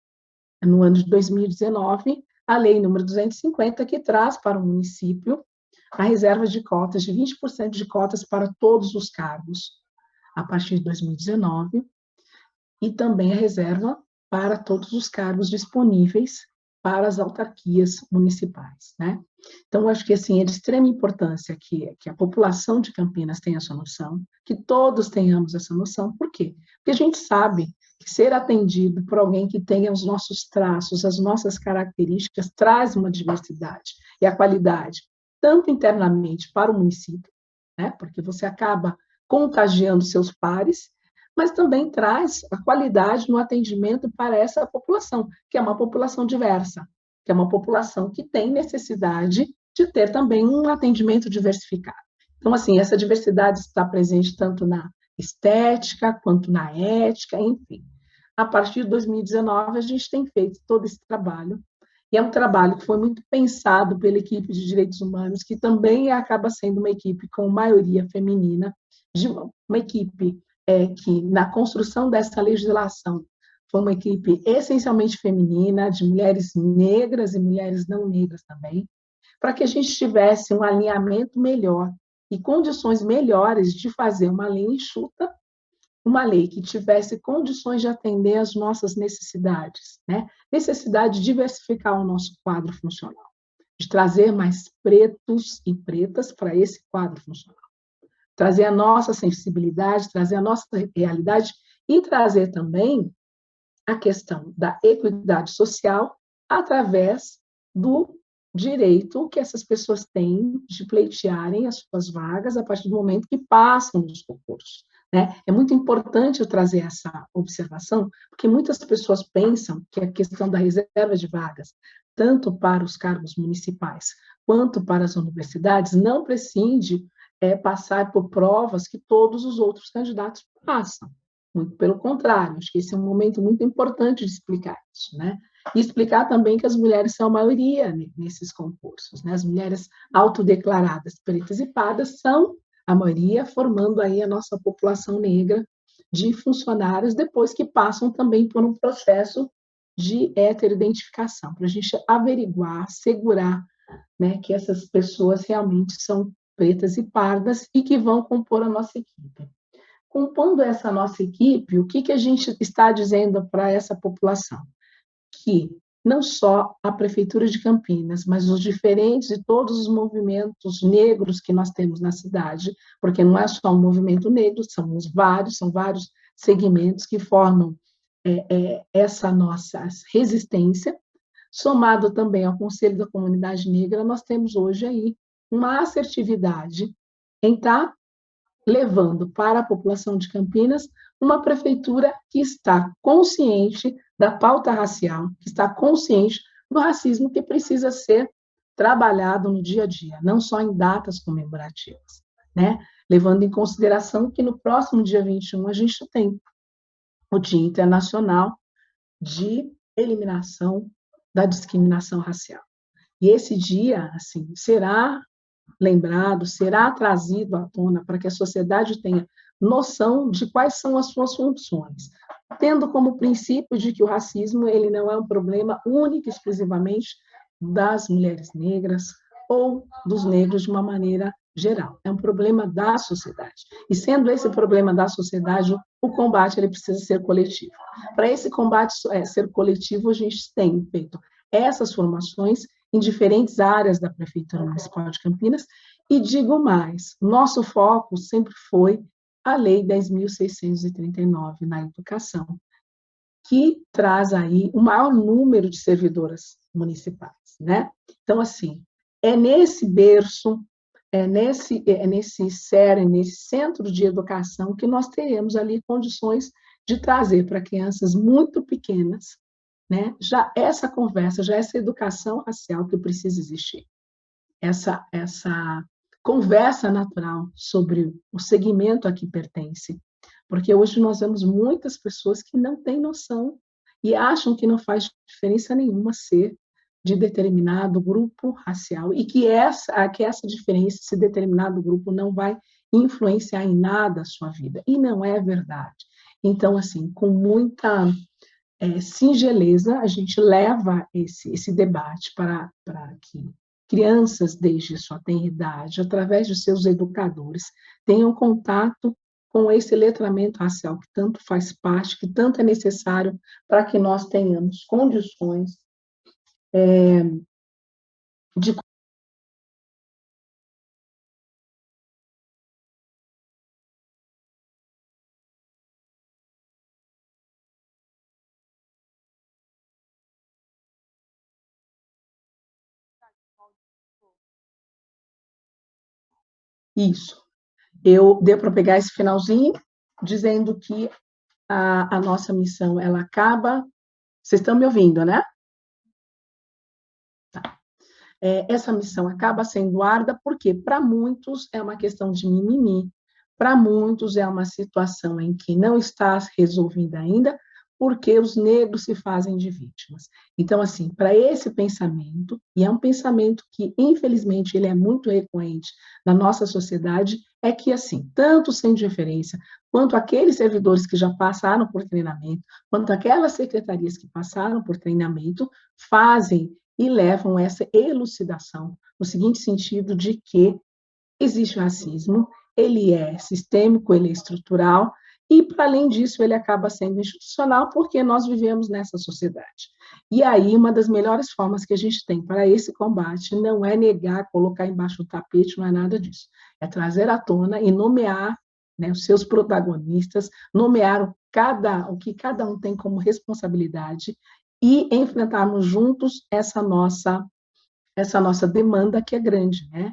no ano de 2019, a Lei número 250, que traz para o município a reserva de cotas, de 20% de cotas para todos os cargos, a partir de 2019, e também a reserva para todos os cargos disponíveis para as autarquias municipais, né? Então, acho que, assim, é de extrema importância que a população de Campinas tenha essa noção, que todos tenhamos essa noção. Por quê? Porque a gente sabe que ser atendido por alguém que tenha os nossos traços, as nossas características, traz uma diversidade e a qualidade, tanto internamente para o município, né? Porque você acaba contagiando seus pares, mas também traz a qualidade no atendimento para essa população, que é uma população diversa, que é uma população que tem necessidade de ter também um atendimento diversificado. Então, assim, essa diversidade está presente tanto na estética, quanto na ética, enfim. A partir de 2019, a gente tem feito todo esse trabalho, e é um trabalho que foi muito pensado pela equipe de direitos humanos, que também acaba sendo uma equipe com maioria feminina, de uma equipe que, na construção dessa legislação, foi uma equipe essencialmente feminina, de mulheres negras e mulheres não negras também, para que a gente tivesse um alinhamento melhor e condições melhores de fazer uma lei enxuta, uma lei que tivesse condições de atender às nossas necessidades, né? Necessidade de diversificar o nosso quadro funcional, de trazer mais pretos e pretas para esse quadro funcional, trazer a nossa sensibilidade, trazer a nossa realidade e trazer também a questão da equidade social através do direito que essas pessoas têm de pleitearem as suas vagas a partir do momento que passam nos concursos, né? É muito importante eu trazer essa observação, porque muitas pessoas pensam que a questão da reserva de vagas, tanto para os cargos municipais quanto para as universidades, não prescinde passar por provas que todos os outros candidatos passam. Muito pelo contrário, acho que esse é um momento muito importante de explicar isso, né? E explicar também que as mulheres são a maioria nesses concursos, né? As mulheres autodeclaradas pretas e pardas são a maioria, formando aí a nossa população negra de funcionários, depois que passam também por um processo de heteroidentificação, para a gente averiguar, segurar, né, que essas pessoas realmente são pretas e pardas e que vão compor a nossa equipe. Compondo essa nossa equipe, o que a gente está dizendo para essa população? Que não só a Prefeitura de Campinas, mas os diferentes e todos os movimentos negros que nós temos na cidade, porque não é só um movimento negro, são vários segmentos que formam essa nossa resistência, somado também ao Conselho da Comunidade Negra, nós temos hoje aí uma assertividade em estar levando para a população de Campinas uma prefeitura que está consciente da pauta racial, que está consciente do racismo que precisa ser trabalhado no dia a dia, não só em datas comemorativas, né? Levando em consideração que no próximo dia 21 a gente tem o Dia Internacional de Eliminação da Discriminação Racial. E esse dia, assim, será lembrado, será trazido à tona para que a sociedade tenha noção de quais são as suas funções, tendo como princípio de que o racismo ele não é um problema único e exclusivamente das mulheres negras ou dos negros de uma maneira geral, é um problema da sociedade. E sendo esse problema da sociedade, o combate ele precisa ser coletivo. Para esse combate ser coletivo, a gente tem feito essas formações em diferentes áreas da Prefeitura Municipal de Campinas, e digo mais, nosso foco sempre foi a Lei 10.639 na educação, que traz aí o maior número de servidoras municipais, né? Então, assim, é nesse berço, é nesse CERN, nesse Centro de Educação, que nós teremos ali condições de trazer para crianças muito pequenas, né, já essa conversa, já essa educação racial que precisa existir, essa conversa natural sobre o segmento a que pertence, porque hoje nós vemos muitas pessoas que não têm noção e acham que não faz diferença nenhuma ser de determinado grupo racial e que essa diferença, esse determinado grupo não vai influenciar em nada a sua vida, e não é verdade. Então, assim, com muita singeleza, a gente leva esse debate para que crianças, desde sua tenra idade, através de seus educadores, tenham contato com esse letramento racial que tanto faz parte, que tanto é necessário para que nós tenhamos condições de isso. Deu para pegar esse finalzinho, dizendo que a nossa missão, ela acaba... Vocês estão me ouvindo, né? Tá. Essa missão acaba sendo árdua porque, para muitos, é uma questão de mimimi, para muitos é uma situação em que não está resolvida ainda, porque os negros se fazem de vítimas. Então, assim, para esse pensamento, e é um pensamento que, infelizmente, ele é muito recorrente na nossa sociedade, é que, assim, tanto sem diferença, quanto aqueles servidores que já passaram por treinamento, quanto aquelas secretarias que passaram por treinamento, fazem e levam essa elucidação, no seguinte sentido de que existe o racismo, ele é sistêmico, ele é estrutural, e, para além disso, ele acaba sendo institucional, porque nós vivemos nessa sociedade. E aí, uma das melhores formas que a gente tem para esse combate não é negar, colocar embaixo do tapete, não é nada disso. É trazer à tona e nomear, né, os seus protagonistas, nomear o que cada um tem como responsabilidade e enfrentarmos juntos essa nossa demanda que é grande, né?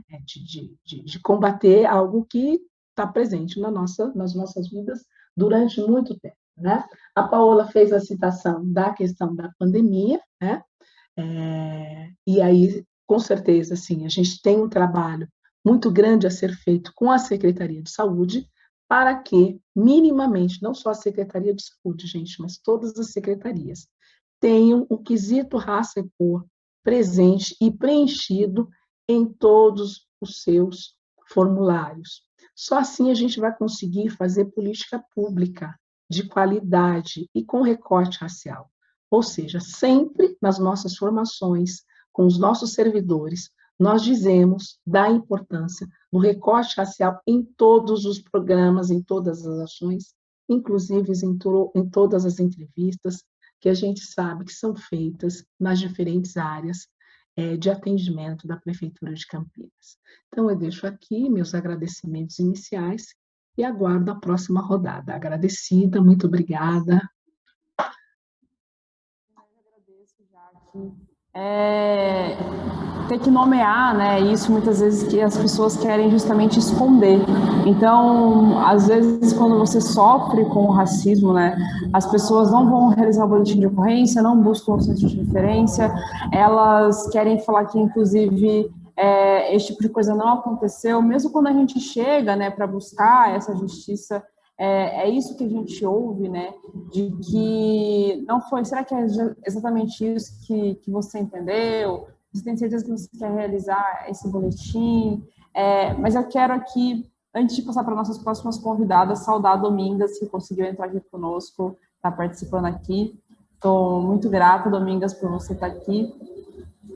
De combater algo que está presente nas nossas vidas durante muito tempo, né? A Paola fez a citação da questão da pandemia, né? E aí, com certeza, sim, a gente tem um trabalho muito grande a ser feito com a Secretaria de Saúde para que, minimamente, não só a Secretaria de Saúde, gente, mas todas as secretarias, tenham o quesito raça e cor presente e preenchido em todos os seus formulários. Só assim a gente vai conseguir fazer política pública de qualidade e com recorte racial. Ou seja, sempre nas nossas formações, com os nossos servidores, nós dizemos da importância do recorte racial em todos os programas, em todas as ações, inclusive em todas as entrevistas, que a gente sabe que são feitas nas diferentes áreas de atendimento da Prefeitura de Campinas. Então, eu deixo aqui meus agradecimentos iniciais e aguardo a próxima rodada. Agradecida, muito obrigada.
Eu agradeço, Jaque. Ter que nomear, né? Isso muitas vezes que as pessoas querem justamente esconder. Então, às vezes, quando você sofre com o racismo, né? As pessoas não vão realizar o boletim de ocorrência, não buscam o senso de referência, elas querem falar que, inclusive, esse tipo de coisa não aconteceu, mesmo quando a gente chega, né, para buscar essa justiça. É isso que a gente ouve, né, de que não foi, será que é exatamente isso que você entendeu? Você tem certeza que você quer realizar esse boletim? Mas eu quero aqui, antes de passar para nossas próximas convidadas, saudar a Domingas, que conseguiu entrar aqui conosco, está participando aqui. Estou muito grata, Domingas, por você estar aqui.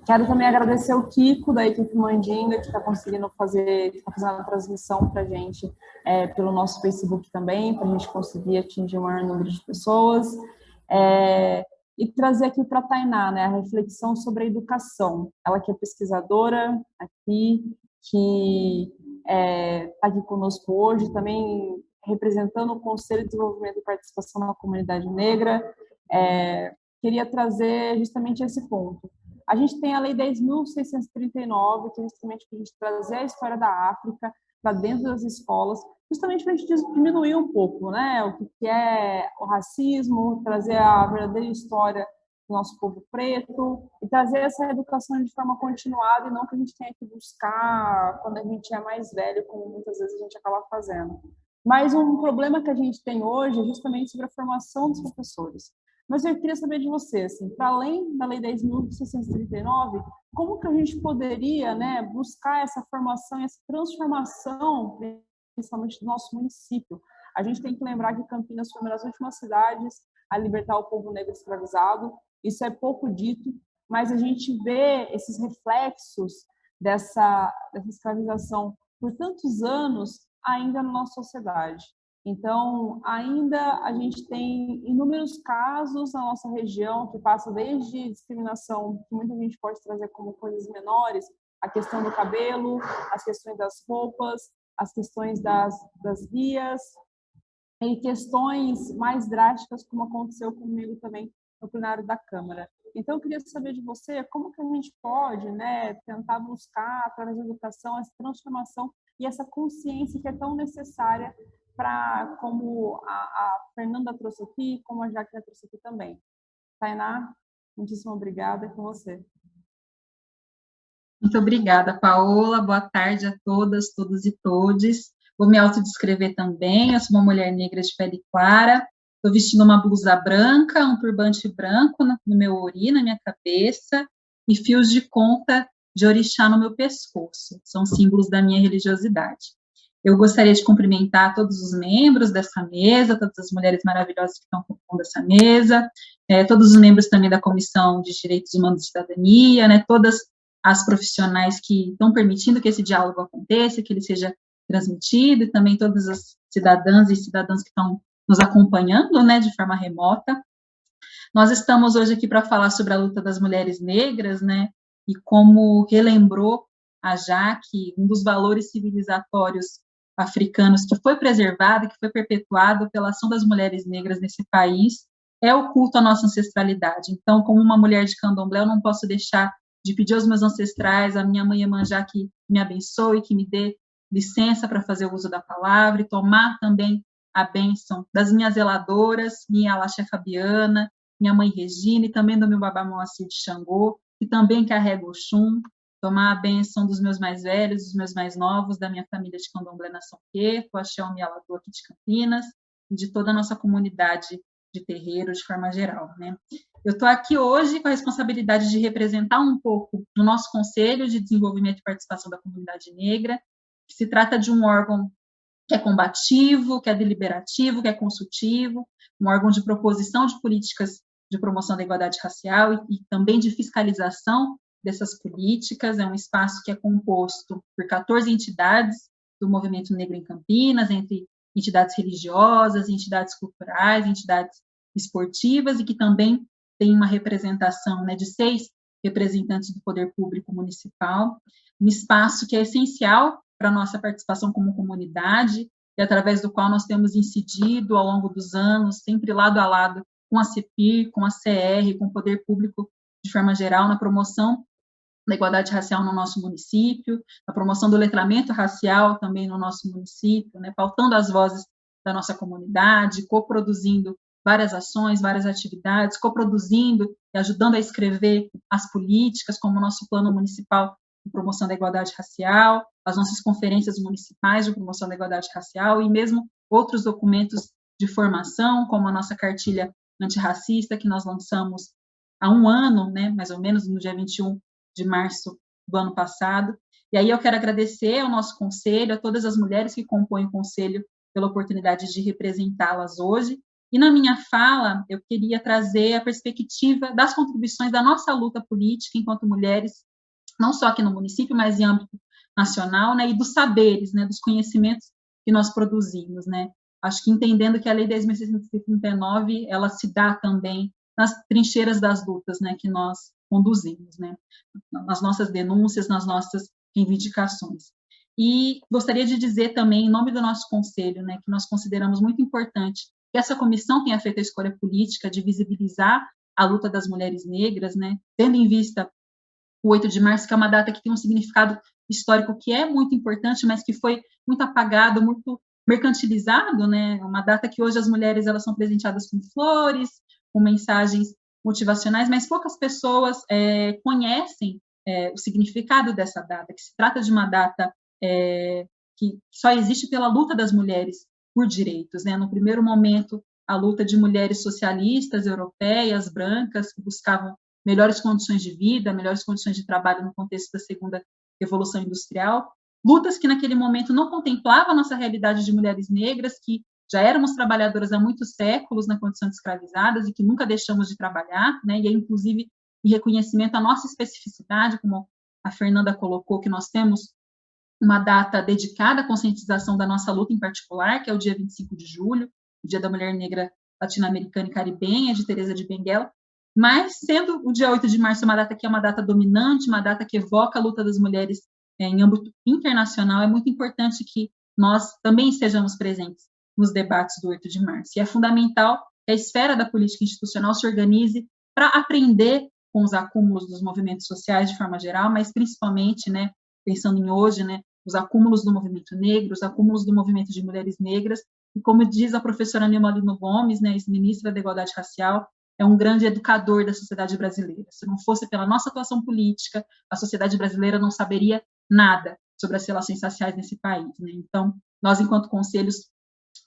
Quero também agradecer o Kiko, da equipe Mandinga, que está conseguindo fazer a transmissão para a gente pelo nosso Facebook também, para a gente conseguir atingir o maior número de pessoas. E trazer aqui para a Tainá, né, a reflexão sobre a educação. Ela que é pesquisadora aqui, que está aqui conosco hoje, também representando o Conselho de Desenvolvimento e Participação na Comunidade Negra. Queria trazer justamente esse ponto. A gente tem a Lei 10.639, que é justamente para a gente trazer a história da África para dentro das escolas, justamente para a gente diminuir um pouco, né, o que é o racismo, trazer a verdadeira história do nosso povo preto e trazer essa educação de forma continuada e não que a gente tenha que buscar quando a gente é mais velho, como muitas vezes a gente acaba fazendo. Mas um problema que a gente tem hoje é justamente sobre a formação dos professores. Mas eu queria saber de você, assim, para além da Lei 10.639, como que a gente poderia, né, buscar essa formação e essa transformação, principalmente do nosso município? A gente tem que lembrar que Campinas foi uma das últimas cidades a libertar o povo negro escravizado. Isso é pouco dito, mas a gente vê esses reflexos dessa escravização por tantos anos ainda na nossa sociedade. Então, ainda a gente tem inúmeros casos na nossa região que passam desde discriminação, que muita gente pode trazer como coisas menores, a questão do cabelo, as questões das roupas, as questões das guias, e questões mais drásticas, como aconteceu comigo também no plenário da Câmara. Então, eu queria saber de você como que a gente pode, né, tentar buscar, através da educação, essa transformação e essa consciência que é tão necessária para, como a Fernanda trouxe aqui, como a Jaqueline trouxe aqui também. Tainá, muitíssimo obrigada, é com você.
Muito obrigada, Paola. Boa tarde a todas, todos e todes. Vou me autodescrever também. Eu sou uma mulher negra de pele clara. Estou vestindo uma blusa branca, um turbante branco no meu ori, na minha cabeça, e fios de conta de orixá no meu pescoço. São símbolos da minha religiosidade. Eu gostaria de cumprimentar todos os membros dessa mesa, todas as mulheres maravilhosas que estão compondo essa mesa, todos os membros também da Comissão de Direitos Humanos e Cidadania, né, todas as profissionais que estão permitindo que esse diálogo aconteça, que ele seja transmitido, e também todas as cidadãs e cidadãos que estão nos acompanhando, né, de forma remota. Nós estamos hoje aqui para falar sobre a luta das mulheres negras, né, e como relembrou a Jaque, um dos valores civilizatórios africanos que foi preservado, que foi perpetuado pela ação das mulheres negras nesse país, é o culto à nossa ancestralidade. Então, como uma mulher de candomblé, eu não posso deixar de pedir aos meus ancestrais, a minha mãe Iemanjá, que me abençoe, que me dê licença para fazer o uso da palavra, e tomar também a bênção das minhas zeladoras, minha Alaxé Fabiana, minha mãe Regina, e também do meu babá Moacir de Xangô, que também carrega o Oxum, tomar a bênção dos meus mais velhos, dos meus mais novos, da minha família de Candomblé na São Queto, Axé Mialador aqui de Campinas, e de toda a nossa comunidade de terreiro, de forma geral, né? Eu estou aqui hoje com a responsabilidade de representar um pouco o nosso Conselho de Desenvolvimento e Participação da Comunidade Negra, que se trata de um órgão que é combativo, que é deliberativo, que é consultivo, um órgão de proposição de políticas de promoção da igualdade racial e também de fiscalização dessas políticas. É um espaço que é composto por 14 entidades do movimento negro em Campinas, entre entidades religiosas, entidades culturais, entidades esportivas, e que também tem uma representação, né, de 6 representantes do poder público municipal, um espaço que é essencial para a nossa participação como comunidade, e através do qual nós temos incidido ao longo dos anos, sempre lado a lado com a CEPIR, com a CR, com o poder público de forma geral, na promoção da igualdade racial no nosso município, na promoção do letramento racial também no nosso município, né, pautando as vozes da nossa comunidade, coproduzindo várias ações, várias atividades, coproduzindo e ajudando a escrever as políticas, como o nosso plano municipal de promoção da igualdade racial, as nossas conferências municipais de promoção da igualdade racial e mesmo outros documentos de formação, como a nossa cartilha antirracista, que nós lançamos há um ano, né, mais ou menos, no dia 21 de março do ano passado. E aí eu quero agradecer ao nosso conselho, a todas as mulheres que compõem o conselho, pela oportunidade de representá-las hoje. E na minha fala, eu queria trazer a perspectiva das contribuições da nossa luta política enquanto mulheres, não só aqui no município, mas em âmbito nacional, né, e dos saberes, né, dos conhecimentos que nós produzimos, né. Acho que entendendo que a Lei 10.639, ela se dá também nas trincheiras das lutas, né, que nós conduzimos, né, nas nossas denúncias, nas nossas reivindicações. E gostaria de dizer também, em nome do nosso conselho, né, que nós consideramos muito importante que essa comissão tenha feito a escolha política de visibilizar a luta das mulheres negras, né, tendo em vista o 8 de março, que é uma data que tem um significado histórico que é muito importante, mas que foi muito apagado, muito mercantilizado, né, uma data que hoje as mulheres elas são presenteadas com flores, com mensagens motivacionais, mas poucas pessoas conhecem o significado dessa data, que se trata de uma data que só existe pela luta das mulheres por direitos, né? No primeiro momento, a luta de mulheres socialistas, europeias, brancas, que buscavam melhores condições de vida, melhores condições de trabalho no contexto da segunda revolução industrial, lutas que naquele momento não contemplavam a nossa realidade de mulheres negras, que já éramos trabalhadoras há muitos séculos na condição de escravizadas e que nunca deixamos de trabalhar, né? E aí, inclusive, em reconhecimento à nossa especificidade, como a Fernanda colocou, que nós temos uma data dedicada à conscientização da nossa luta em particular, que é o dia 25 de julho, o Dia da Mulher Negra Latino-Americana e Caribenha, de Teresa de Benguela, mas sendo o dia 8 de março uma data que é uma data dominante, uma data que evoca a luta das mulheres em âmbito internacional, é muito importante que nós também estejamos presentes nos debates do 8 de março. E é fundamental que a esfera da política institucional se organize para aprender com os acúmulos dos movimentos sociais de forma geral, mas principalmente, né, pensando em hoje, né, os acúmulos do movimento negro, os acúmulos do movimento de mulheres negras, e como diz a professora Nilma Lino Gomes, né, ex-ministra da Igualdade Racial, é um grande educador da sociedade brasileira. Se não fosse pela nossa atuação política, a sociedade brasileira não saberia nada sobre as relações raciais nesse país, né? Então, nós, enquanto conselhos,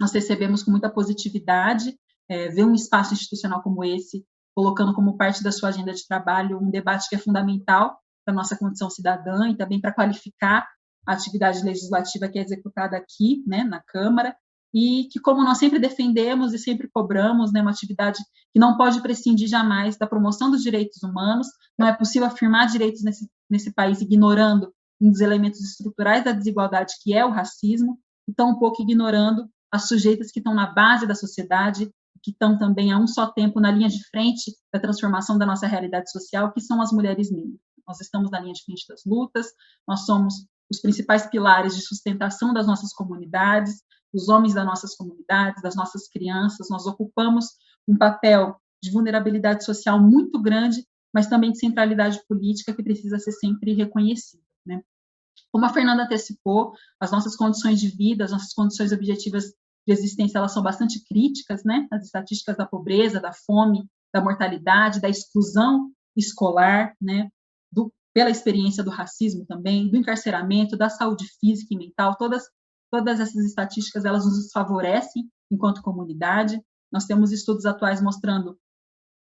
nós recebemos com muita positividade ver um espaço institucional como esse, colocando como parte da sua agenda de trabalho um debate que é fundamental para a nossa condição cidadã e também para qualificar a atividade legislativa que é executada aqui, né, na Câmara, e que, como nós sempre defendemos e sempre cobramos, né, uma atividade que não pode prescindir jamais da promoção dos direitos humanos, não é possível afirmar direitos nesse país ignorando um dos elementos estruturais da desigualdade, que é o racismo, e tampouco ignorando as sujeitas que estão na base da sociedade, que estão também a um só tempo na linha de frente da transformação da nossa realidade social, que são as mulheres negras. Nós estamos na linha de frente das lutas, nós somos os principais pilares de sustentação das nossas comunidades, dos homens das nossas comunidades, das nossas crianças, nós ocupamos um papel de vulnerabilidade social muito grande, mas também de centralidade política que precisa ser sempre reconhecida, né? Como a Fernanda antecipou, as nossas condições de vida, as nossas condições objetivas de existência, elas são bastante críticas, né? As estatísticas da pobreza, da fome, da mortalidade, da exclusão escolar, né? Pela experiência do racismo também, do encarceramento, da saúde física e mental, todas essas estatísticas, elas nos favorecem enquanto comunidade. Nós temos estudos atuais mostrando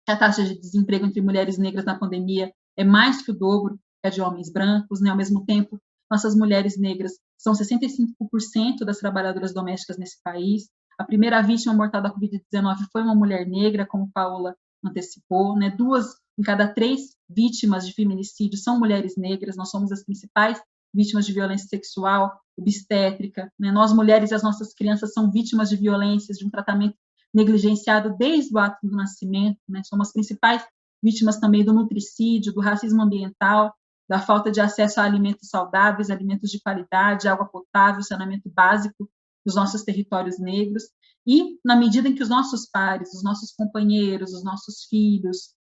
que a taxa de desemprego entre mulheres negras na pandemia é mais que o dobro que a de homens brancos, né? Ao mesmo tempo, nossas mulheres negras são 65% das trabalhadoras domésticas nesse país. A primeira vítima mortal da Covid-19 foi uma mulher negra, como Paola antecipou, né? 2 em cada 3 vítimas de feminicídio são mulheres negras. Nós somos as principais vítimas de violência sexual, obstétrica, né? Nós, mulheres e as nossas crianças, são vítimas de violências, de um tratamento negligenciado desde o ato do nascimento, né? Somos as principais vítimas também do nutricídio, do racismo ambiental, da falta de acesso a alimentos saudáveis, alimentos de qualidade, água potável, saneamento básico dos nossos territórios negros. E, na medida em que os nossos pares, os nossos companheiros, os nossos filhos,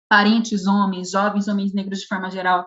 parentes homens, jovens homens negros de forma geral,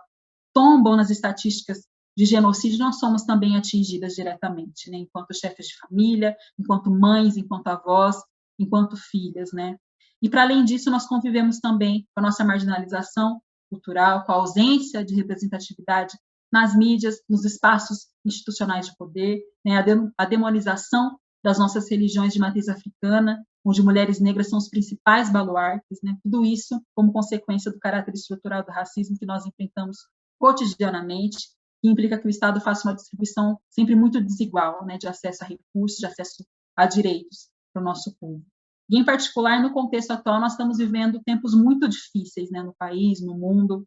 tombam nas estatísticas de genocídio, nós somos também atingidas diretamente, né? Enquanto chefes de família, enquanto mães, enquanto avós, enquanto filhas, né? E, para além disso, nós convivemos também com a nossa marginalização cultural, com a ausência de representatividade nas mídias, nos espaços institucionais de poder, né? A demonização das nossas religiões de matriz africana, onde mulheres negras são os principais baluartes, né? Tudo isso como consequência do caráter estrutural do racismo que nós enfrentamos cotidianamente, que implica que o Estado faça uma distribuição sempre muito desigual, né? De acesso a recursos, de acesso a direitos para o nosso povo. E, em particular, no contexto atual, nós estamos vivendo tempos muito difíceis, né? No país, no mundo,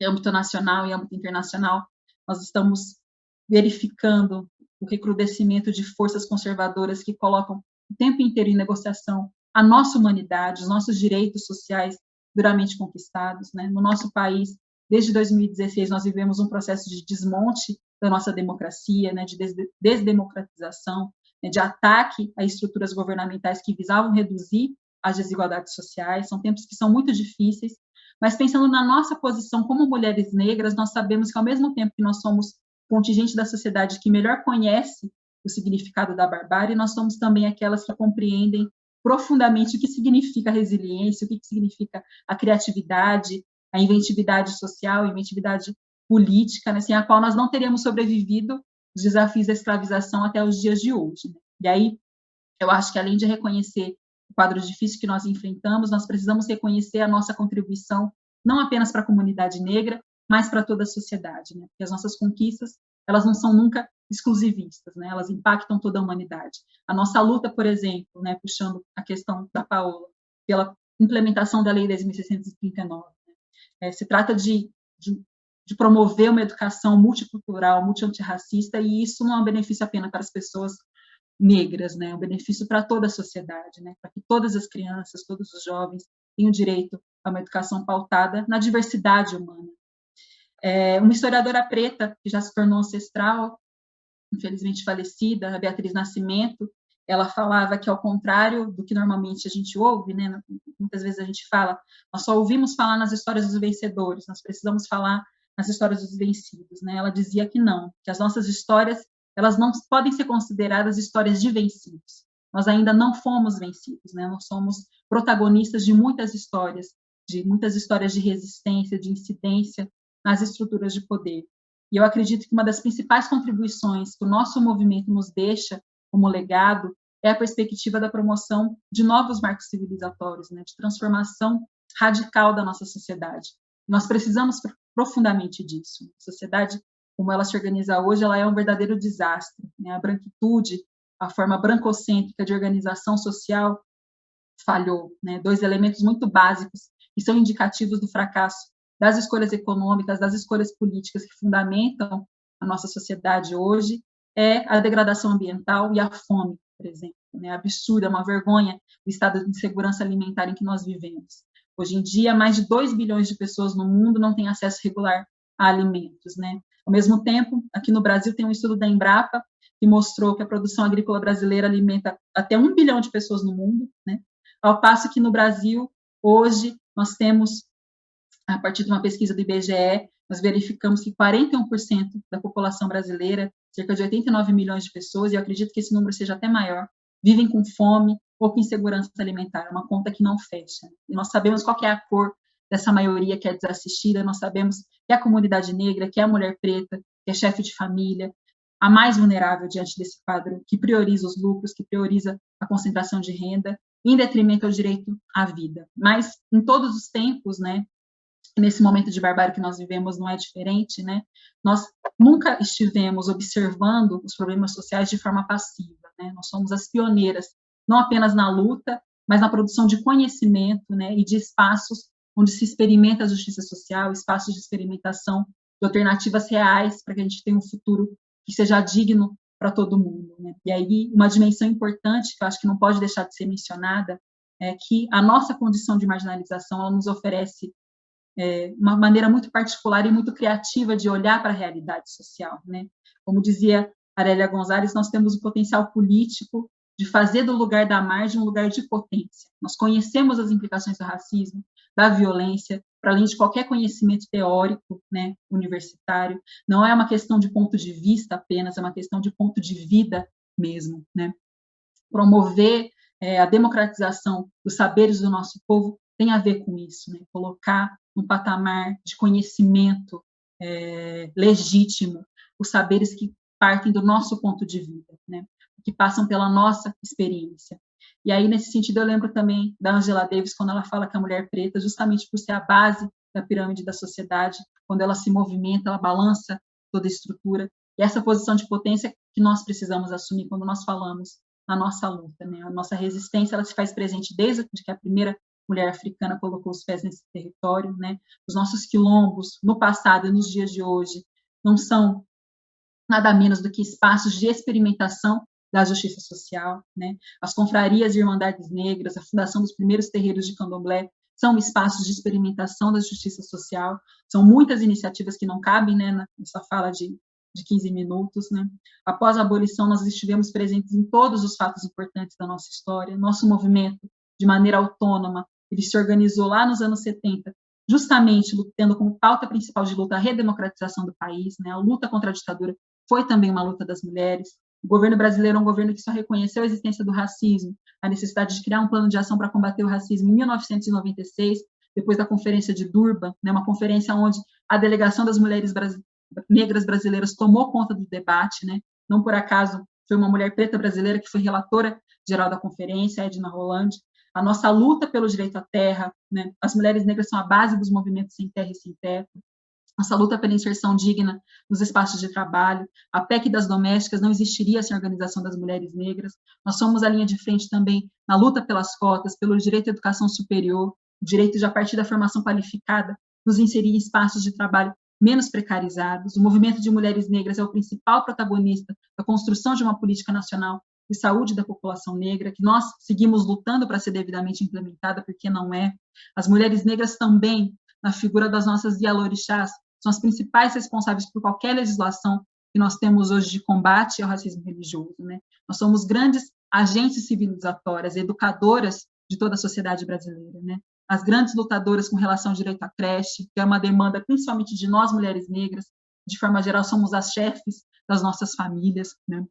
em âmbito nacional e âmbito internacional. Nós estamos verificando o recrudescimento de forças conservadoras que colocam o tempo inteiro em negociação a nossa humanidade, os nossos direitos sociais duramente conquistados, né? No nosso país, desde 2016, nós vivemos um processo de desmonte da nossa democracia, né? De desdemocratização, né? De ataque a estruturas governamentais que visavam reduzir as desigualdades sociais. São tempos que são muito difíceis, mas pensando na nossa posição como mulheres negras, nós sabemos que, ao mesmo tempo que nós somos contingente da sociedade que melhor conhece o significado da barbárie, nós somos também aquelas que compreendem profundamente o que significa resiliência, o que significa a criatividade, a inventividade social, a inventividade política, né, sem a qual nós não teríamos sobrevivido os desafios da escravização até os dias de hoje, né? E aí, eu acho que, além de reconhecer o quadro difícil que nós enfrentamos, nós precisamos reconhecer a nossa contribuição, não apenas para a comunidade negra, mas para toda a sociedade, né? Porque as nossas conquistas, elas não são nunca exclusivistas, né? Elas impactam toda a humanidade. A nossa luta, por exemplo, né, puxando a questão da Paola, pela implementação da Lei 10.639, né? Se trata de de promover uma educação multicultural, multi-antirracista, e isso não é um benefício apenas para as pessoas negras, né? É um benefício para toda a sociedade, né? Para que todas as crianças, todos os jovens tenham direito a uma educação pautada na diversidade humana. Uma historiadora preta, que já se tornou ancestral, infelizmente falecida, a Beatriz Nascimento, ela falava que, ao contrário do que normalmente a gente ouve, né, muitas vezes a gente fala, nós só ouvimos falar nas histórias dos vencedores, nós precisamos falar nas histórias dos vencidos, né? Ela dizia que não, que as nossas histórias, elas não podem ser consideradas histórias de vencidos. Nós ainda não fomos vencidos, né? Nós somos protagonistas de muitas histórias de resistência, de incidência nas estruturas de poder. E eu acredito que uma das principais contribuições que o nosso movimento nos deixa como legado é a perspectiva da promoção de novos marcos civilizatórios, né, de transformação radical da nossa sociedade. Nós precisamos profundamente disso. A sociedade, como ela se organiza hoje, ela é um verdadeiro desastre, né? A branquitude, a forma brancocêntrica de organização social falhou, né? 2 elementos muito básicos que são indicativos do fracasso das escolhas econômicas, das escolhas políticas que fundamentam a nossa sociedade hoje, é a degradação ambiental e a fome, por exemplo, né? Absurda, uma vergonha o estado de insegurança alimentar em que nós vivemos. Hoje em dia, mais de 2 bilhões de pessoas no mundo não têm acesso regular a alimentos, né? Ao mesmo tempo, aqui no Brasil tem um estudo da Embrapa que mostrou que a produção agrícola brasileira alimenta até 1 bilhão de pessoas no mundo, né? Ao passo que no Brasil, hoje, nós temos, a partir de uma pesquisa do IBGE, nós verificamos que 41% da população brasileira, cerca de 89 milhões de pessoas, e eu acredito que esse número seja até maior, vivem com fome ou com insegurança alimentar, uma conta que não fecha. E nós sabemos qual que é a cor dessa maioria que é desassistida, nós sabemos que é a comunidade negra, que é a mulher preta, que é chefe de família, a mais vulnerável diante desse quadro, que prioriza os lucros, que prioriza a concentração de renda, em detrimento ao direito à vida. Mas, em todos os tempos, né, nesse momento de barbárie que nós vivemos não é diferente, né? Nós nunca estivemos observando os problemas sociais de forma passiva, né? Nós somos as pioneiras, não apenas na luta, mas na produção de conhecimento, né? E de espaços onde se experimenta a justiça social, espaços de experimentação de alternativas reais para que a gente tenha um futuro que seja digno para todo mundo, né? E aí, uma dimensão importante que eu acho que não pode deixar de ser mencionada é que a nossa condição de marginalização, ela nos oferece uma maneira muito particular e muito criativa de olhar para a realidade social, né? Como dizia Aurélia Gonzalez, nós temos o potencial político de fazer do lugar da margem um lugar de potência. Nós conhecemos as implicações do racismo, da violência, para além de qualquer conhecimento teórico, né, universitário. Não é uma questão de ponto de vista apenas, é uma questão de ponto de vida mesmo, né? Promover a democratização dos saberes do nosso povo tem a ver com isso, né? Colocar um patamar de conhecimento legítimo, os saberes que partem do nosso ponto de vida, né? Que passam pela nossa experiência. E aí, nesse sentido, eu lembro também da Angela Davis, quando ela fala que a mulher preta, justamente por ser a base da pirâmide da sociedade, quando ela se movimenta, ela balança toda a estrutura, e essa posição de potência que nós precisamos assumir quando nós falamos na nossa luta, né? A nossa resistência, ela se faz presente desde que a primeira mulher africana colocou os pés nesse território, né? Os nossos quilombos, no passado e nos dias de hoje, não são nada menos do que espaços de experimentação da justiça social, né? As confrarias e irmandades negras, a fundação dos primeiros terreiros de candomblé, são espaços de experimentação da justiça social. São muitas iniciativas que não cabem, né, nessa fala de 15 minutos, né? Após a abolição, nós estivemos presentes em todos os fatos importantes da nossa história. Nosso movimento, de maneira autônoma, ele se organizou lá nos anos 70, justamente tendo como pauta principal de luta a redemocratização do país, né? A luta contra a ditadura foi também uma luta das mulheres. O governo brasileiro é um governo que só reconheceu a existência do racismo, a necessidade de criar um plano de ação para combater o racismo em 1996, depois da Conferência de Durban, né? Uma conferência onde a delegação das mulheres negras brasileiras tomou conta do debate, né? Não por acaso foi uma mulher preta brasileira que foi relatora geral da conferência, Edna Roland. A nossa luta pelo direito à terra, né? As mulheres negras são a base dos movimentos sem terra e sem teto. Nossa luta pela inserção digna nos espaços de trabalho. A PEC das domésticas não existiria sem a organização das mulheres negras. Nós somos a linha de frente também na luta pelas cotas, pelo direito à educação superior, o direito de, a partir da formação qualificada, nos inserir em espaços de trabalho menos precarizados. O movimento de mulheres negras é o principal protagonista da construção de uma política nacional de saúde da população negra, que nós seguimos lutando para ser devidamente implementada, porque não é. As mulheres negras também, na figura das nossas Yalorixás, são as principais responsáveis por qualquer legislação que nós temos hoje de combate ao racismo religioso, né? Nós somos grandes agentes civilizatórias, educadoras de toda a sociedade brasileira, né? As grandes lutadoras com relação ao direito à creche, que é uma demanda principalmente de nós, mulheres negras, de forma geral, somos as chefes das nossas famílias, né?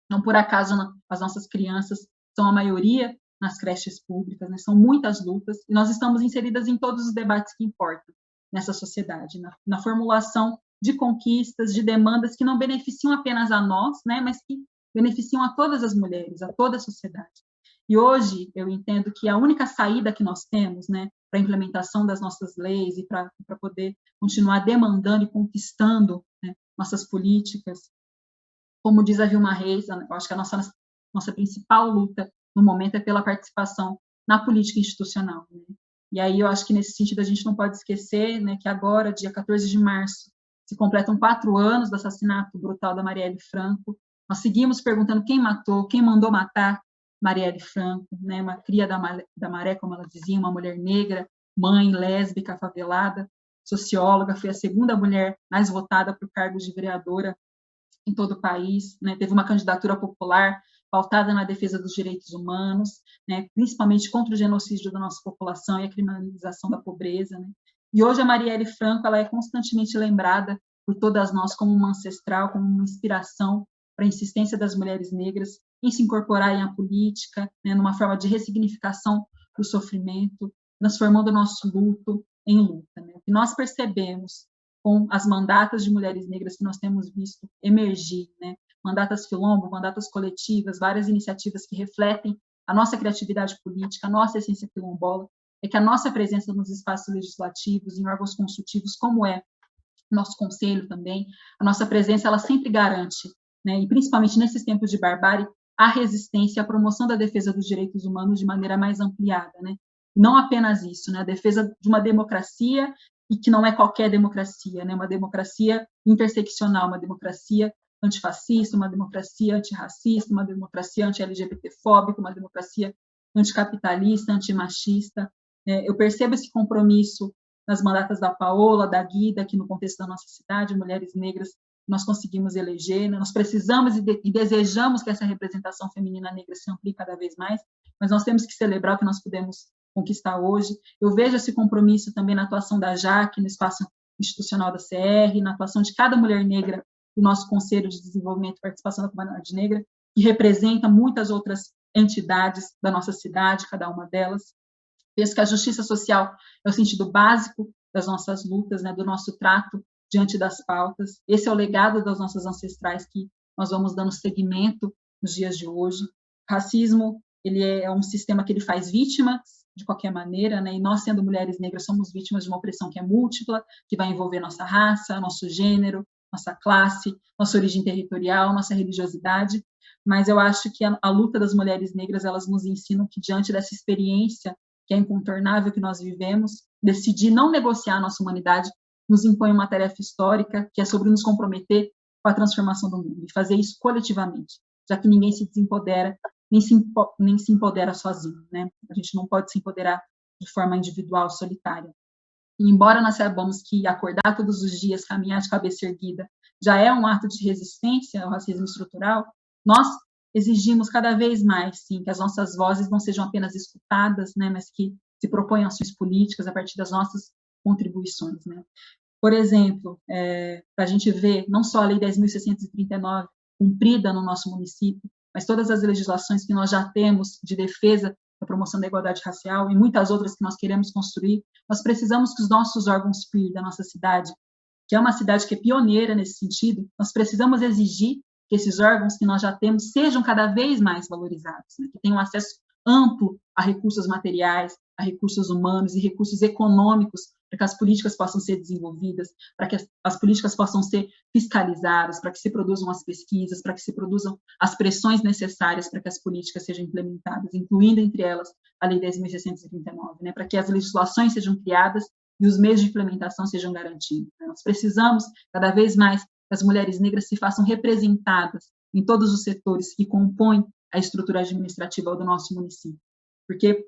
Não por acaso as nossas crianças são a maioria nas creches públicas, né? São muitas lutas, e nós estamos inseridas em todos os debates que importam nessa sociedade, na formulação de conquistas, de demandas que não beneficiam apenas a nós, né? Mas que beneficiam a todas as mulheres, a toda a sociedade. E hoje eu entendo que a única saída que nós temos, né, para a implementação das nossas leis e para poder continuar demandando e conquistando, né, nossas políticas, como diz a Vilma Reis, eu acho que a nossa principal luta no momento é pela participação na política institucional, né? E aí eu acho que nesse sentido a gente não pode esquecer, né, que agora, dia 14 de março, se completam 4 anos do assassinato brutal da Marielle Franco. Nós seguimos perguntando quem matou, quem mandou matar Marielle Franco, né, uma cria da maré, como ela dizia, uma mulher negra, mãe, lésbica, favelada, socióloga, foi a segunda mulher mais votada para o cargo de vereadora em todo o país, né, teve uma candidatura popular pautada na defesa dos direitos humanos, né, principalmente contra o genocídio da nossa população e a criminalização da pobreza, né. E hoje a Marielle Franco ela é constantemente lembrada por todas nós como uma ancestral, como uma inspiração para a insistência das mulheres negras em se incorporarem à política, né, numa forma de ressignificação do sofrimento, transformando o nosso luto em luta, né. O que nós percebemos com as mandatas de mulheres negras que nós temos visto emergir, né, mandatas quilombo, mandatas coletivas, várias iniciativas que refletem a nossa criatividade política, a nossa essência quilombola, é que a nossa presença nos espaços legislativos, em órgãos consultivos, como é o nosso conselho também, a nossa presença, ela sempre garante, né, e principalmente nesses tempos de barbárie, a resistência e a promoção da defesa dos direitos humanos de maneira mais ampliada, né? Não apenas isso, né, a defesa de uma democracia, e que não é qualquer democracia, né, uma democracia interseccional, uma democracia antifascista, uma democracia antirracista, uma democracia anti-LGBTfóbica, uma democracia anticapitalista, antimachista. Eu percebo esse compromisso nas mandatas da Paola, da Guida, aqui no contexto da nossa cidade, mulheres negras, nós conseguimos eleger, né? Nós precisamos e desejamos que essa representação feminina negra se amplie cada vez mais, mas nós temos que celebrar o que nós podemos conquistar hoje. Eu vejo esse compromisso também na atuação da Jaque, no espaço institucional da CR, na atuação de cada mulher negra do nosso Conselho de Desenvolvimento e Participação da Comunidade Negra, que representa muitas outras entidades da nossa cidade, cada uma delas. Penso que a justiça social é o sentido básico das nossas lutas, né, do nosso trato diante das pautas. Esse é o legado das nossas ancestrais que nós vamos dando seguimento nos dias de hoje. O racismo, ele é um sistema que ele faz vítimas de qualquer maneira, né, e nós, sendo mulheres negras, somos vítimas de uma opressão que é múltipla, que vai envolver nossa raça, nosso gênero, nossa classe, nossa origem territorial, nossa religiosidade, mas eu acho que a luta das mulheres negras, elas nos ensinam que, diante dessa experiência que é incontornável que nós vivemos, decidir não negociar a nossa humanidade nos impõe uma tarefa histórica, que é sobre nos comprometer com a transformação do mundo, e fazer isso coletivamente, já que ninguém se desempodera, nem se empodera sozinho, né? A gente não pode se empoderar de forma individual, solitária. E embora nós saibamos que acordar todos os dias, caminhar de cabeça erguida, já é um ato de resistência ao racismo estrutural, nós exigimos cada vez mais, sim, que as nossas vozes não sejam apenas escutadas, né, mas que se proponham ações políticas a partir das nossas contribuições, né. Por exemplo, para a gente ver não só a Lei 10.639 cumprida no nosso município, mas todas as legislações que nós já temos de defesa da promoção da igualdade racial e muitas outras que nós queremos construir, nós precisamos que os nossos órgãos PIR da nossa cidade, que é uma cidade que é pioneira nesse sentido, nós precisamos exigir que esses órgãos que nós já temos sejam cada vez mais valorizados, né? Que tenham acesso amplo a recursos materiais, a recursos humanos e recursos econômicos para que as políticas possam ser desenvolvidas, para que as políticas possam ser fiscalizadas, para que se produzam as pesquisas, para que se produzam as pressões necessárias para que as políticas sejam implementadas, incluindo entre elas a Lei 10.639, né? Para que as legislações sejam criadas e os meios de implementação sejam garantidos. Nós precisamos, cada vez mais, que as mulheres negras se façam representadas em todos os setores que compõem a estrutura administrativa do nosso município, porque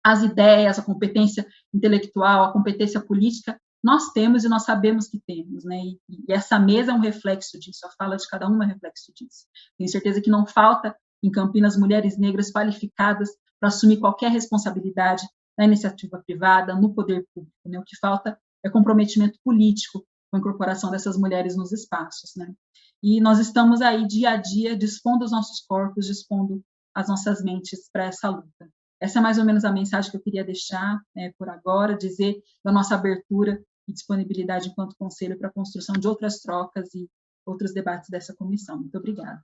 as ideias, a competência intelectual, a competência política, nós temos e nós sabemos que temos, né? E essa mesa é um reflexo disso, a fala de cada um é um reflexo disso. Tenho certeza que não falta em Campinas mulheres negras qualificadas para assumir qualquer responsabilidade na iniciativa privada, no poder público, né? O que falta é comprometimento político com a incorporação dessas mulheres nos espaços, né? E nós estamos aí dia a dia dispondo os nossos corpos, dispondo as nossas mentes para essa luta. Essa é mais ou menos a mensagem que eu queria deixar, né, por agora, dizer da nossa abertura e disponibilidade enquanto conselho para a construção de outras trocas e outros debates dessa comissão. Muito obrigada.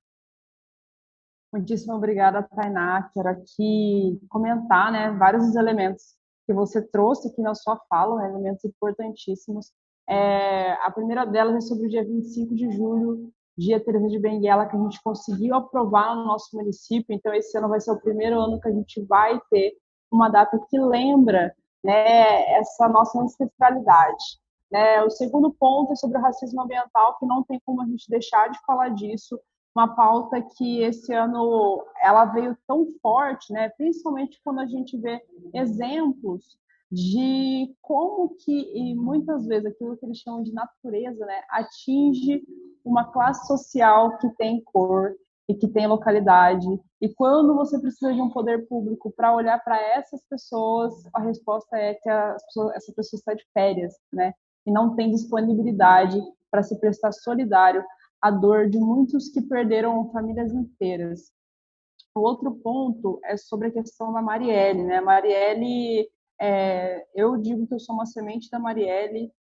Muitíssimo obrigada, Tainá. Quero aqui comentar, né, vários dos elementos que você trouxe aqui na sua fala, né, elementos importantíssimos. A primeira delas é sobre o dia 25 de julho, dia Teresa de Benguela, que a gente conseguiu aprovar no nosso município. Então, esse ano vai ser o primeiro ano que a gente vai ter uma data que lembra, né, essa nossa ancestralidade. Né? O segundo ponto é sobre o racismo ambiental, que não tem como a gente deixar de falar disso, uma pauta que esse ano ela veio tão forte, né? Principalmente quando a gente vê exemplos de como que, e muitas vezes, aquilo que eles chamam de natureza, né, atinge uma classe social que tem cor e que tem localidade. E quando você precisa de um poder público para olhar para essas pessoas, a resposta é que essa pessoa está de férias, né, e não tem disponibilidade para se prestar solidário à dor de muitos que perderam famílias inteiras. O outro ponto é sobre a questão da Marielle, né? Marielle, eu digo que eu sou uma semente da Marielle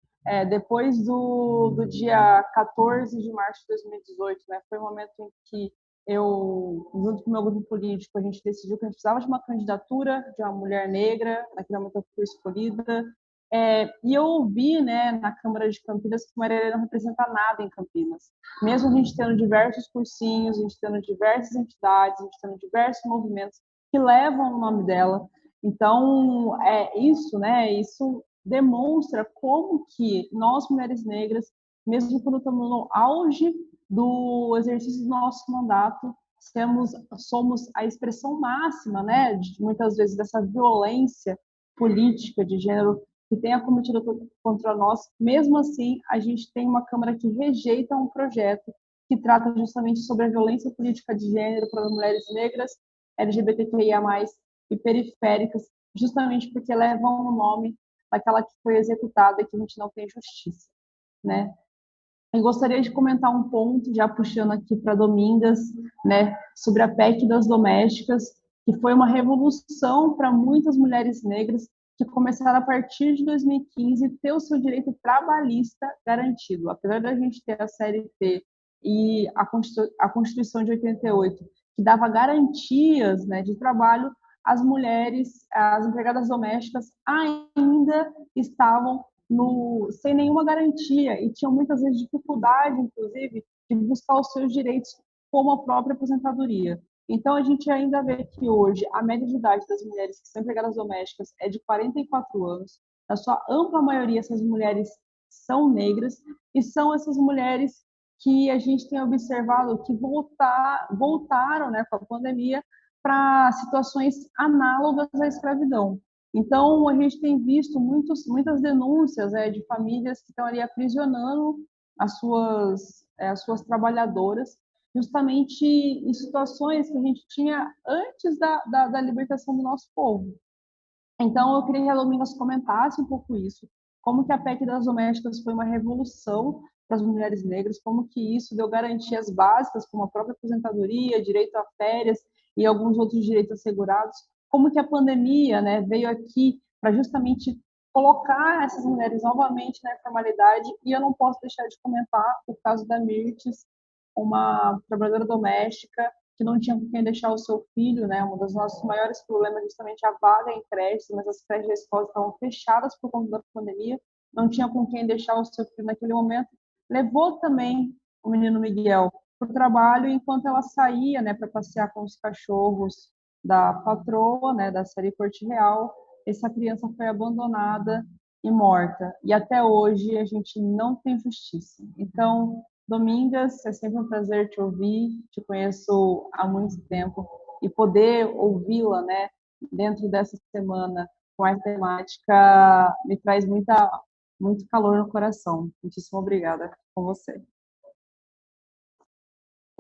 depois do dia 14 de março de 2018, né? Foi o momento em que eu, junto com o meu grupo político, a gente decidiu que a gente precisava de uma candidatura de uma mulher negra, naquele momento eu fui escolhida, e eu ouvi, né, na Câmara de Campinas que Marielle não representa nada em Campinas. Mesmo a gente tendo diversos cursinhos, a gente tendo diversas entidades, a gente tendo diversos movimentos que levam o nome dela. Então, isso, né, isso demonstra como que nós, mulheres negras, mesmo quando estamos no auge do exercício do nosso mandato, somos a expressão máxima, né, de muitas vezes dessa violência política de gênero que tem acometido contra nós. Mesmo assim, a gente tem uma Câmara que rejeita um projeto que trata justamente sobre a violência política de gênero para mulheres negras, LGBTQIA+, e periféricas, justamente porque levam o nome daquela que foi executada e que a gente não tem justiça, né? Eu gostaria de comentar um ponto, já puxando aqui para Domingas, né, sobre a PEC das domésticas, que foi uma revolução para muitas mulheres negras que começaram a partir de 2015 ter o seu direito trabalhista garantido. Apesar da gente ter a CLT e a Constituição de 88, que dava garantias, né, de trabalho, as mulheres, as empregadas domésticas ainda estavam sem nenhuma garantia e tinham muitas vezes dificuldade, inclusive, de buscar os seus direitos como a própria aposentadoria. Então, a gente ainda vê que hoje a média de idade das mulheres que são empregadas domésticas é de 44 anos. Na sua ampla maioria, essas mulheres são negras e são essas mulheres que a gente tem observado que voltaram, né, com a pandemia para situações análogas à escravidão. Então, a gente tem visto muitas denúncias de famílias que estão ali aprisionando as suas trabalhadoras, justamente em situações que a gente tinha antes da libertação do nosso povo. Então, eu queria que a Domingas comentasse um pouco isso, como que a PEC das domésticas foi uma revolução para as mulheres negras, como que isso deu garantias básicas, como a própria aposentadoria, direito a férias e alguns outros direitos assegurados, como que a pandemia, né, veio aqui para justamente colocar essas mulheres novamente na informalidade. E eu não posso deixar de comentar o caso da Mirtes, uma trabalhadora doméstica que não tinha com quem deixar o seu filho, né? Um dos nossos maiores problemas é justamente a vaga em creches, mas as creches da escola estavam fechadas por conta da pandemia, não tinha com quem deixar o seu filho naquele momento. Levou também o menino Miguel para o trabalho, enquanto ela saía, né, para passear com os cachorros da patroa, né, da série Corte Real, essa criança foi abandonada e morta. E até hoje a gente não tem justiça. Então, Domingas, é sempre um prazer te ouvir, te conheço há muito tempo, e poder ouvi-la, né, dentro dessa semana, com essa temática, me traz muito calor no coração. Muitíssimo obrigada com você.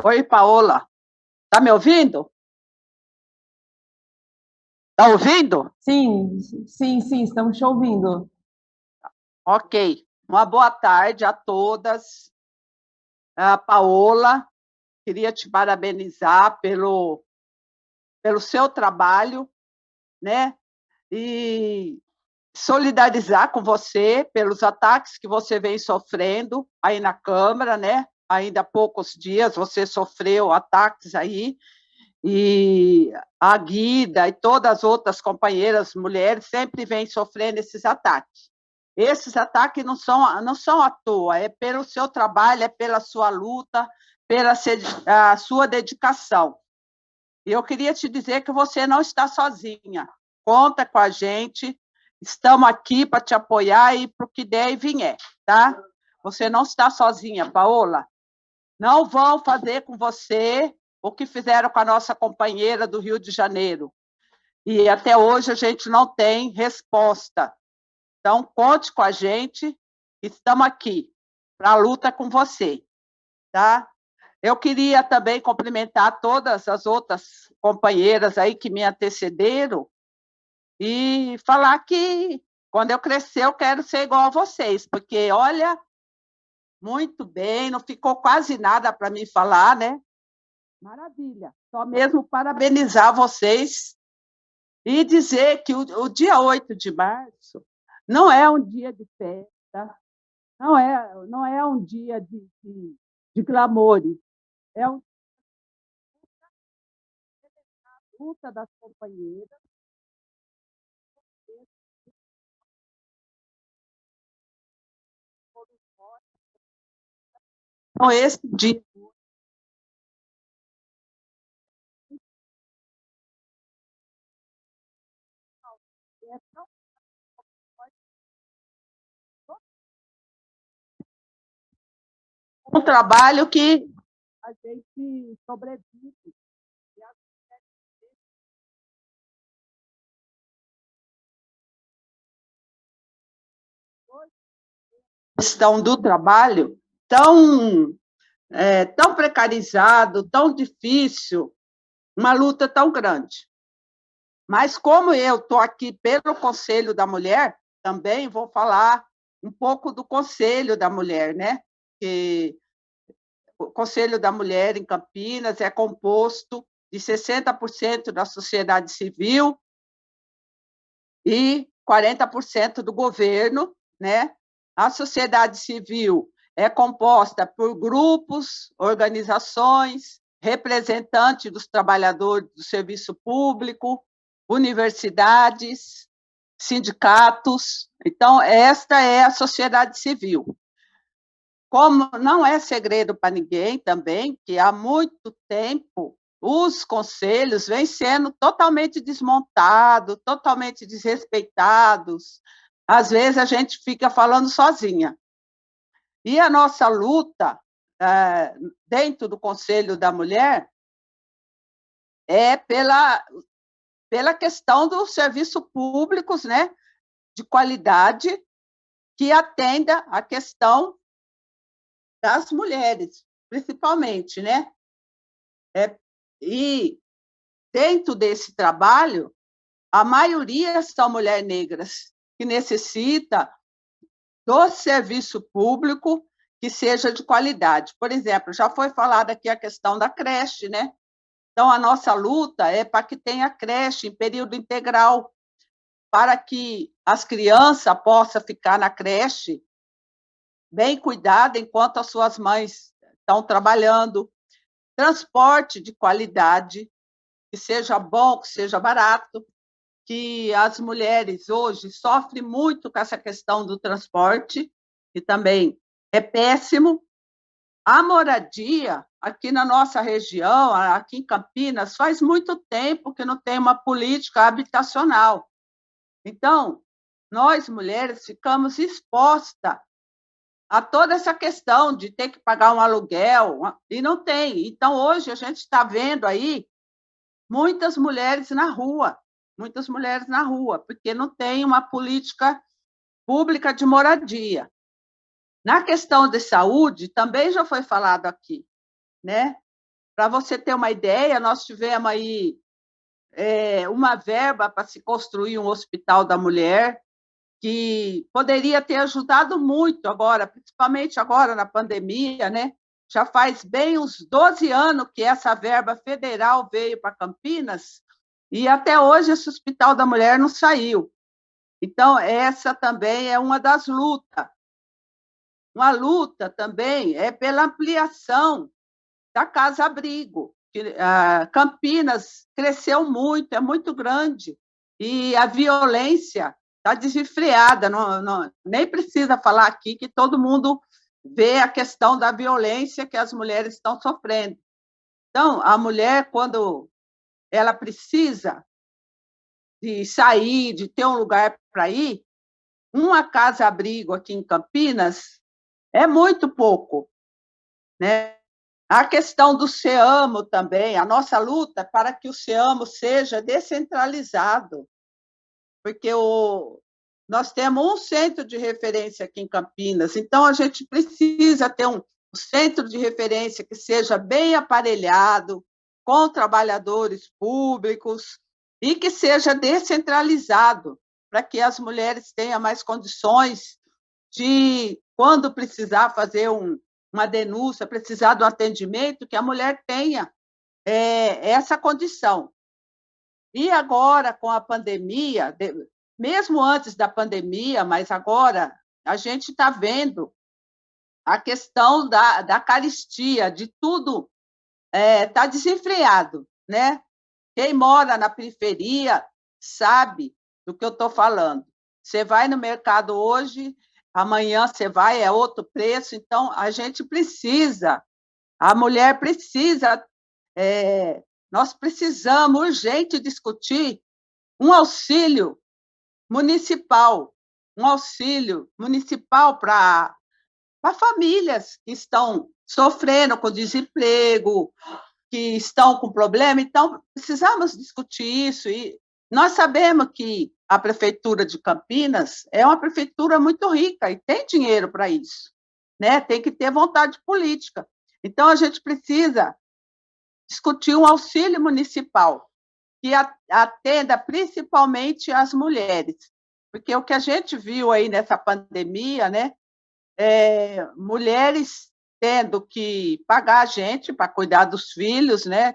Oi, Paola. Tá me ouvindo? Tá ouvindo?
Sim, estamos te ouvindo.
Ok. Uma boa tarde a todas. Paola, queria te parabenizar pelo seu trabalho, né? E solidarizar com você pelos ataques que você vem sofrendo aí na Câmara, né? Ainda há poucos dias você sofreu ataques aí, e a Guida e todas as outras companheiras mulheres sempre vêm sofrendo esses ataques. Esses ataques não são à toa, é pelo seu trabalho, é pela sua luta, pela a sua dedicação. E eu queria te dizer que você não está sozinha. Conta com a gente, estamos aqui para te apoiar e para o que der e vier, tá? Você não está sozinha, Paola. Não vão fazer com você o que fizeram com a nossa companheira do Rio de Janeiro. E até hoje a gente não tem resposta. Então, conte com a gente, estamos aqui para a luta com você, tá? Eu queria também cumprimentar todas as outras companheiras aí que me antecederam e falar que, quando eu crescer, eu quero ser igual a vocês, porque, olha, muito bem, não ficou quase nada para me falar, né? Maravilha. Só mesmo parabenizar vocês e dizer que o dia 8 de março não é um dia de festa, não é um dia de clamores, é uma luta das companheiras. Então, esse dia é tão um trabalho que a gente sobrevive. A questão do trabalho tão precarizado, tão difícil, uma luta tão grande. Mas como eu estou aqui pelo Conselho da Mulher, também vou falar um pouco do Conselho da Mulher, né? Que o Conselho da Mulher em Campinas é composto de 60% da sociedade civil e 40% do governo, né? A sociedade civil é composta por grupos, organizações, representantes dos trabalhadores do serviço público, universidades, sindicatos. Então, esta é a sociedade civil. Como não é segredo para ninguém também, que há muito tempo os conselhos vêm sendo totalmente desmontados, totalmente desrespeitados. Às vezes a gente fica falando sozinha. E a nossa luta dentro do Conselho da Mulher é pela questão dos serviços públicos, né, de qualidade, que atenda a questão das mulheres, principalmente, né? E dentro desse trabalho, a maioria são mulheres negras que necessita do serviço público que seja de qualidade. Por exemplo, já foi falada aqui a questão da creche, né? Então, a nossa luta é para que tenha creche em período integral, para que as crianças possam ficar na creche bem cuidadas enquanto as suas mães estão trabalhando. Transporte de qualidade, que seja bom, que seja barato, que as mulheres hoje sofrem muito com essa questão do transporte, que também é péssimo. A moradia, aqui na nossa região, aqui em Campinas, faz muito tempo que não tem uma política habitacional. Então, nós, mulheres, ficamos expostas a toda essa questão de ter que pagar um aluguel, e não tem. Então, hoje, a gente está vendo aí muitas mulheres na rua, porque não tem uma política pública de moradia. Na questão de saúde, também já foi falado aqui, né? Para você ter uma ideia, nós tivemos aí uma verba para se construir um hospital da mulher, que poderia ter ajudado muito agora, principalmente agora na pandemia, né? Já faz bem uns 12 anos que essa verba federal veio para Campinas e até hoje esse Hospital da Mulher não saiu. Então, essa também é uma das lutas. Uma luta também é pela ampliação da casa-abrigo. Campinas cresceu muito, é muito grande, e a violência está desenfreada, nem precisa falar aqui que todo mundo vê a questão da violência que as mulheres estão sofrendo. Então, a mulher, quando ela precisa de sair, de ter um lugar para ir, uma casa-abrigo aqui em Campinas é muito pouco, né? A questão do SEAMO também, a nossa luta para que o SEAMO seja descentralizado, porque nós temos um centro de referência aqui em Campinas, então a gente precisa ter um centro de referência que seja bem aparelhado, com trabalhadores públicos, e que seja descentralizado, para que as mulheres tenham mais condições de, quando precisar fazer uma denúncia, precisar do atendimento, que a mulher tenha essa condição. E agora, com a pandemia, mesmo antes da pandemia, mas agora, a gente está vendo a questão da carestia, de tudo está desenfreado, né? Quem mora na periferia sabe do que eu estou falando. Você vai no mercado hoje, amanhã você vai, é outro preço, então a gente precisa, a mulher precisa, nós precisamos urgente discutir um auxílio municipal para famílias que estão sofrendo com desemprego, que estão com problema, então precisamos discutir isso, e nós sabemos que a Prefeitura de Campinas é uma prefeitura muito rica e tem dinheiro para isso, né? Tem que ter vontade política. Então, a gente precisa discutir um auxílio municipal que atenda principalmente as mulheres, porque o que a gente viu aí nessa pandemia, né? Mulheres tendo que pagar a gente para cuidar dos filhos, né?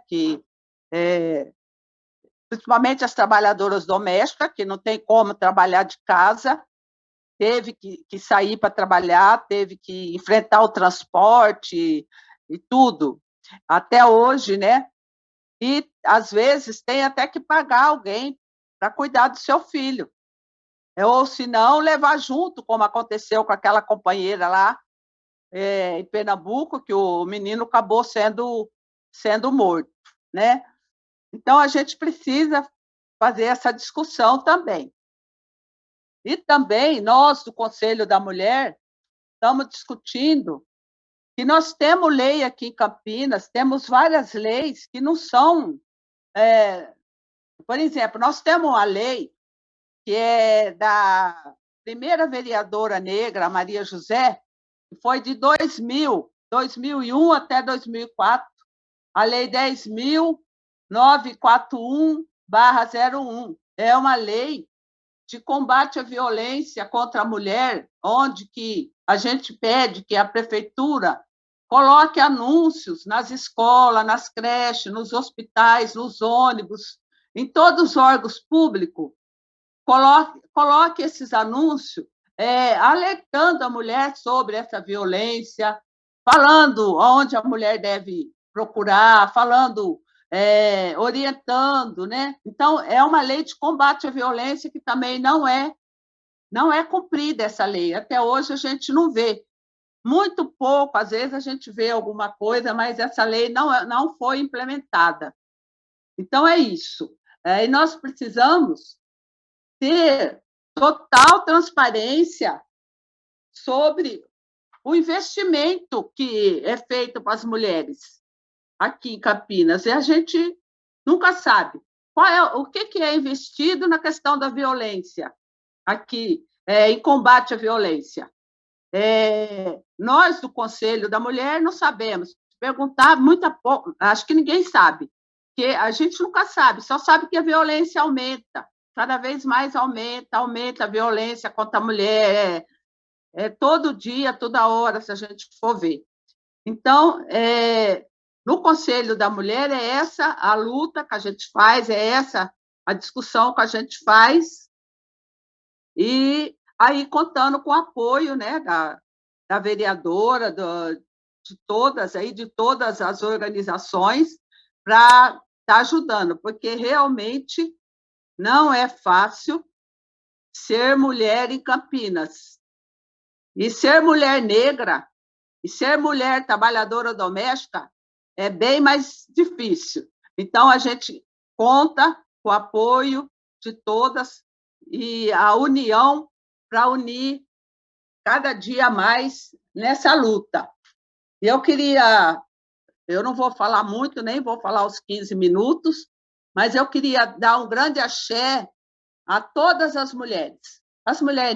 Principalmente as trabalhadoras domésticas, que não tem como trabalhar de casa, teve que sair para trabalhar, teve que enfrentar o transporte e tudo, até hoje, né? E, às vezes, tem até que pagar alguém para cuidar do seu filho, ou, se não, levar junto, como aconteceu com aquela companheira lá em Pernambuco, que o menino acabou sendo morto, né? Então, a gente precisa fazer essa discussão também. E também, nós, do Conselho da Mulher, estamos discutindo que nós temos lei aqui em Campinas, temos várias leis que não são... por exemplo, nós temos uma lei que é da primeira vereadora negra, Maria José, que foi de 2001 até 2004, a Lei 10.941/01. É uma lei de combate à violência contra a mulher, onde que a gente pede que a prefeitura coloque anúncios nas escolas, nas creches, nos hospitais, nos ônibus, em todos os órgãos públicos, coloque esses anúncios alertando a mulher sobre essa violência, falando onde a mulher deve procurar, falando, orientando, né? Então, é uma lei de combate à violência que também não é cumprida essa lei. Até hoje a gente não vê. Muito pouco, às vezes a gente vê alguma coisa, mas essa lei não foi implementada. Então, é isso. E nós precisamos ter total transparência sobre o investimento que é feito para as mulheres aqui em Campinas. E a gente nunca sabe o que é investido na questão da violência aqui, em combate à violência. Nós, do Conselho da Mulher, não sabemos. Perguntar, acho que ninguém sabe, porque a gente nunca sabe, só sabe que a violência aumenta, cada vez mais aumenta a violência contra a mulher, todo dia, toda hora, se a gente for ver. Então, no Conselho da Mulher, é essa a luta que a gente faz, é essa a discussão que a gente faz, e aí contando com o apoio, né, da vereadora, de todas as organizações, para estar ajudando, porque realmente não é fácil ser mulher em Campinas. E ser mulher negra, e ser mulher trabalhadora doméstica, é bem mais difícil. Então, a gente conta com o apoio de todas e a união para unir cada dia mais nessa luta. E eu não vou falar muito, nem vou falar os 15 minutos, mas eu queria dar um grande axé a todas as mulheres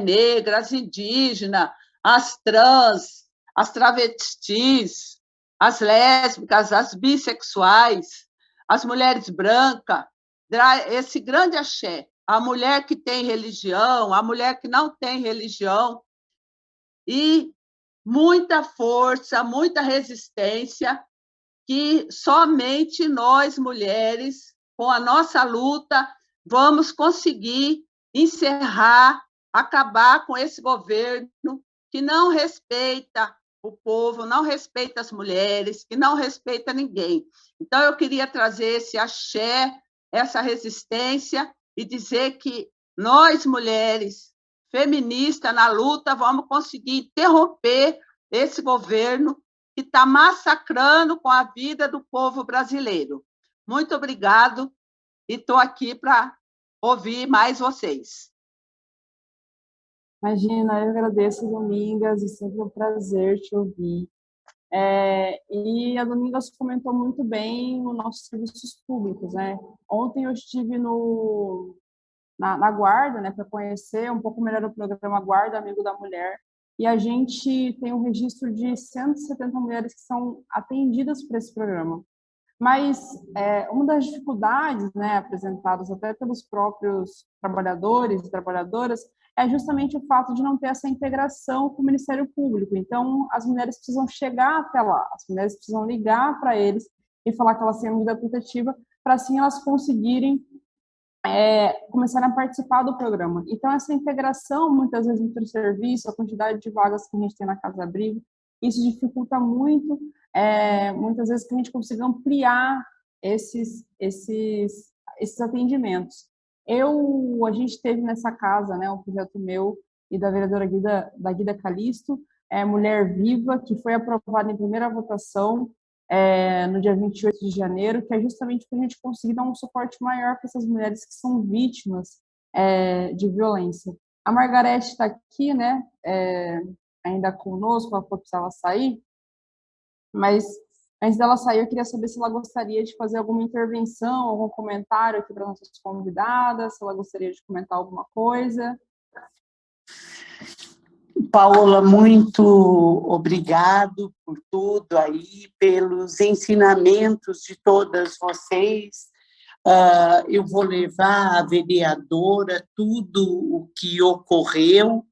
negras, as indígenas, as trans, as travestis, as lésbicas, as bissexuais, as mulheres brancas, esse grande axé, a mulher que tem religião, a mulher que não tem religião, e muita força, muita resistência, que somente nós, mulheres, com a nossa luta, vamos conseguir encerrar, acabar com esse governo que não respeita o povo, não respeita as mulheres, que não respeita ninguém. Então, eu queria trazer esse axé, essa resistência, e dizer que nós, mulheres feministas, na luta, vamos conseguir interromper esse governo que está massacrando com a vida do povo brasileiro. Muito obrigado, e estou aqui para ouvir mais vocês.
Imagina, eu agradeço, Domingas, e sempre um prazer te ouvir. E a Domingas comentou muito bem os nossos serviços públicos, né? Ontem eu estive na Guarda, né, para conhecer um pouco melhor o programa Guarda Amigo da Mulher, e a gente tem um registro de 170 mulheres que são atendidas por esse programa. Mas uma das dificuldades, né, apresentadas até pelos próprios trabalhadores e trabalhadoras é justamente o fato de não ter essa integração com o Ministério Público. Então, as mulheres precisam chegar até lá, as mulheres precisam ligar para eles e falar que elas têm a medida protetiva, para assim elas conseguirem começarem a participar do programa. Então, essa integração, muitas vezes, entre o serviço, a quantidade de vagas que a gente tem na Casa Abrigo, isso dificulta muito, muitas vezes, que a gente consiga ampliar esses atendimentos. A gente teve nessa casa, né, um projeto meu e da vereadora Guida Calisto, Mulher Viva, que foi aprovado em primeira votação no dia 28 de janeiro, que é justamente para a gente conseguir dar um suporte maior para essas mulheres que são vítimas de violência. A Margarete está aqui, né, ainda conosco, ela precisava sair, mas antes dela sair, eu queria saber se ela gostaria de fazer alguma intervenção, algum comentário aqui para nossas convidadas, se ela gostaria de comentar alguma coisa.
Paola, muito obrigado por tudo aí, pelos ensinamentos de todas vocês. Eu vou levar à vereadora tudo o que ocorreu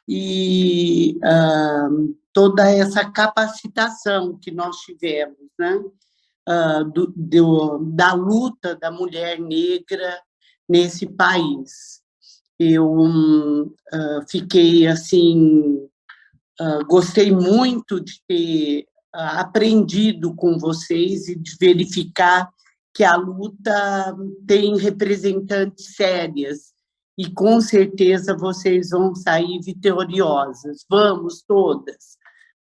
e toda essa capacitação que nós tivemos, né? Da luta da mulher negra nesse país. Eu fiquei assim, gostei muito de ter aprendido com vocês e de verificar que a luta tem representantes sérias e com certeza vocês vão sair vitoriosas. Vamos todas.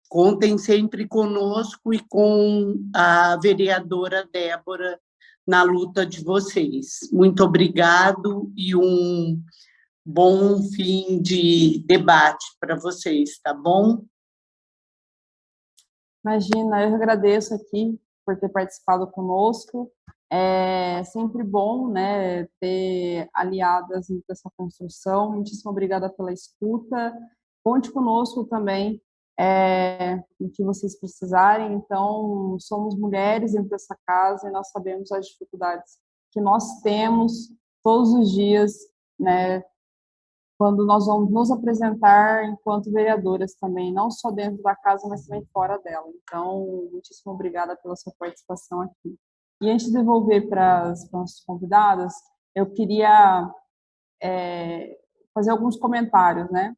Contem sempre conosco e com a vereadora Débora na luta de vocês. Muito obrigado e um bom fim de debate para vocês, tá bom?
Imagina, eu agradeço aqui por ter participado conosco. É sempre bom, né, ter aliadas nessa construção. Muitíssimo obrigada pela escuta. Conte conosco também no que vocês precisarem. Então, somos mulheres dentro dessa casa e nós sabemos as dificuldades que nós temos todos os dias, né, quando nós vamos nos apresentar enquanto vereadoras também, não só dentro da casa, mas também fora dela. Então, muitíssimo obrigada pela sua participação aqui. E antes de devolver para as nossas convidadas, eu queria fazer alguns comentários, né?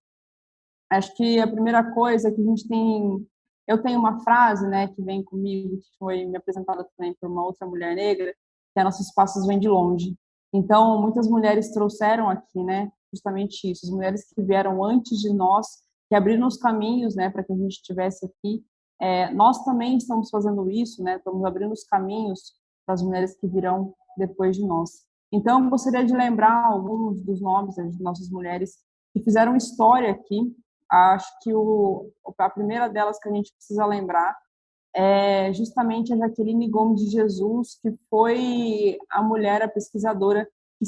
Acho que a primeira coisa que a gente tem... Eu tenho uma frase, né, que vem comigo, que foi me apresentada também por uma outra mulher negra, que é: nossos passos vêm de longe. Então, muitas mulheres trouxeram aqui, né, justamente isso, as mulheres que vieram antes de nós, que abriram os caminhos, né, para que a gente estivesse aqui. Nós também estamos fazendo isso, né, estamos abrindo os caminhos para as mulheres que virão depois de nós. Então, eu gostaria de lembrar alguns dos nomes das nossas mulheres que fizeram história aqui. Acho que a primeira delas que a gente precisa lembrar é justamente a Jaqueline Gomes de Jesus, que foi a mulher, a pesquisadora, que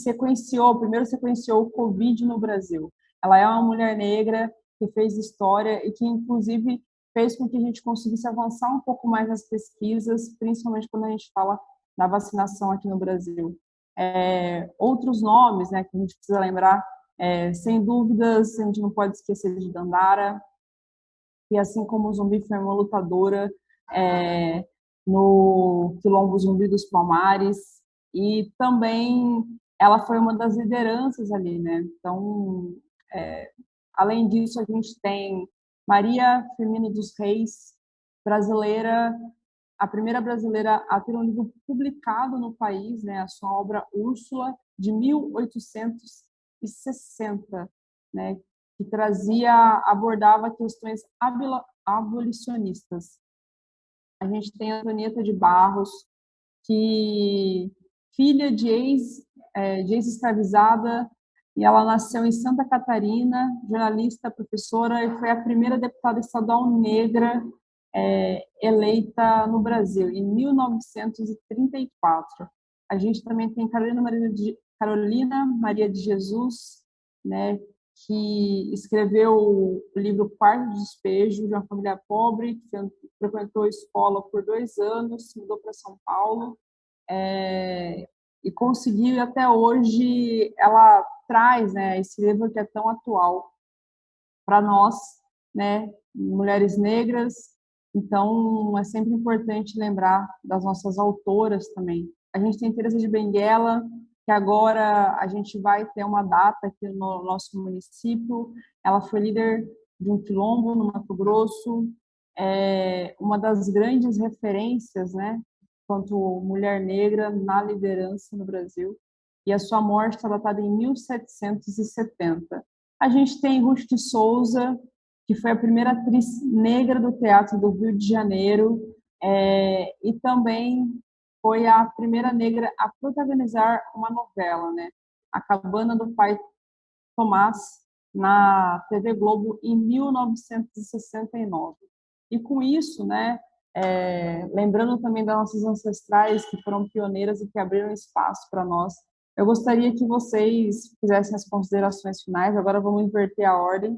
primeiro sequenciou o Covid no Brasil. Ela é uma mulher negra que fez história e que, inclusive, fez com que a gente conseguisse avançar um pouco mais nas pesquisas, principalmente quando a gente fala da vacinação aqui no Brasil. Outros nomes, né, que a gente precisa lembrar, sem dúvidas, a gente não pode esquecer de Dandara, que, assim como o Zumbi, foi uma lutadora no Quilombo Zumbi dos Palmares, e também ela foi uma das lideranças ali, né? Então, além disso, a gente tem Maria Firmino dos Reis, brasileira, a primeira brasileira a ter um livro publicado no país, né? A sua obra Úrsula, de 1860, né? Que abordava questões abolicionistas. A gente tem a Antonieta de Barros, que filha de ex-escravizada, e ela nasceu em Santa Catarina, jornalista, professora, e foi a primeira deputada estadual negra eleita no Brasil, em 1934. A gente também tem Carolina Maria de Jesus, né, que escreveu o livro Quarto de Despejo, de uma família pobre, que frequentou a escola por 2 anos, se mudou para São Paulo, e conseguiu, e até hoje ela traz, né, esse livro que é tão atual para nós, né, mulheres negras. Então, é sempre importante lembrar das nossas autoras também. A gente tem Teresa de Benguela, que agora a gente vai ter uma data aqui no nosso município. Ela foi líder de um quilombo no Mato Grosso, uma das grandes referências, né, quanto mulher negra na liderança no Brasil, e a sua morte está datada em 1770. A gente tem Ruth de Souza, que foi a primeira atriz negra do teatro do Rio de Janeiro, e também foi a primeira negra a protagonizar uma novela, né? A Cabana do Pai Tomás, na TV Globo, em 1969. E com isso, né, lembrando também das nossas ancestrais que foram pioneiras e que abriram espaço para nós, eu gostaria que vocês fizessem as considerações finais. Agora vamos inverter a ordem,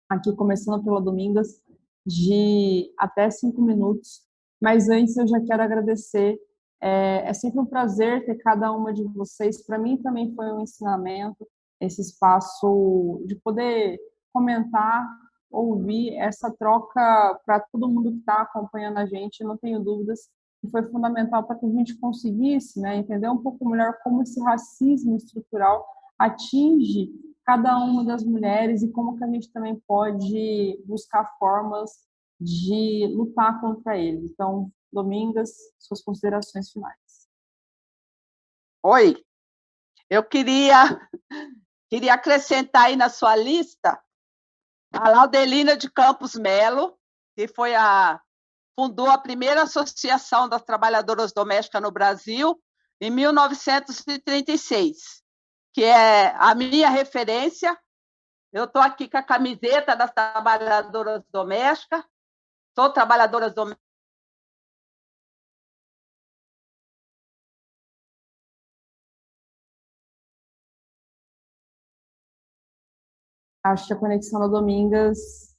aqui começando pela Domingas, de até 5 minutos. Mas antes eu já quero agradecer. É sempre um prazer ter cada uma de vocês. Para mim também foi um ensinamento, esse espaço de poder comentar, ouvir, essa troca para todo mundo que está acompanhando a gente. Não tenho dúvidas que foi fundamental para que a gente conseguisse, né, entender um pouco melhor como esse racismo estrutural atinge cada uma das mulheres e como que a gente também pode buscar formas de lutar contra ele. Então, Domingas, suas considerações finais.
Oi, eu queria acrescentar aí na sua lista a Laudelina de Campos Melo, que fundou a primeira Associação das Trabalhadoras Domésticas no Brasil em 1936. que é a minha referência. Eu estou aqui com a camiseta das trabalhadoras domésticas, sou trabalhadora doméstica.
Acho que a conexão da Domingas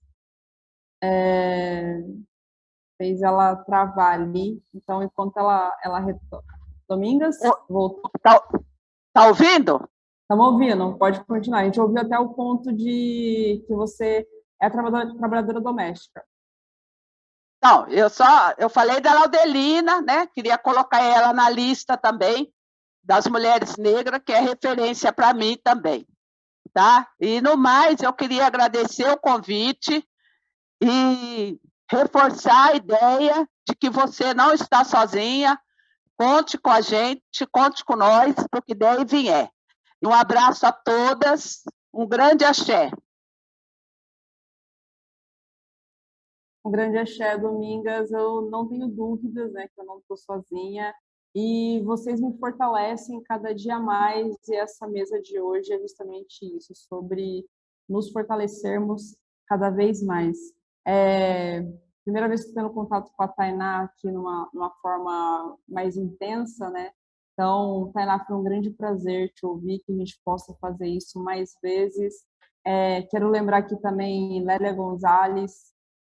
fez ela travar ali. Então, enquanto ela retorna. Domingas, voltou.
Tá ouvindo?
Estamos ouvindo, pode continuar. A gente ouviu até o ponto de que você é trabalhadora doméstica.
Não, eu falei da Laudelina, né? Queria colocar ela na lista também das mulheres negras, que é referência para mim também, tá? E no mais, eu queria agradecer o convite e reforçar a ideia de que você não está sozinha. Conte com a gente, conte com nós, para o que der e vier. E um abraço a todas, um grande axé.
Um grande axé, Domingas. Eu não tenho dúvidas, né, que eu não estou sozinha. E vocês me fortalecem cada dia mais. E essa mesa de hoje é justamente isso, sobre nos fortalecermos cada vez mais. Primeira vez que estou tendo contato com a Tainá aqui numa forma mais intensa, né? Então, Tainá, foi um grande prazer te ouvir, que a gente possa fazer isso mais vezes. Quero lembrar aqui também Lélia Gonzalez,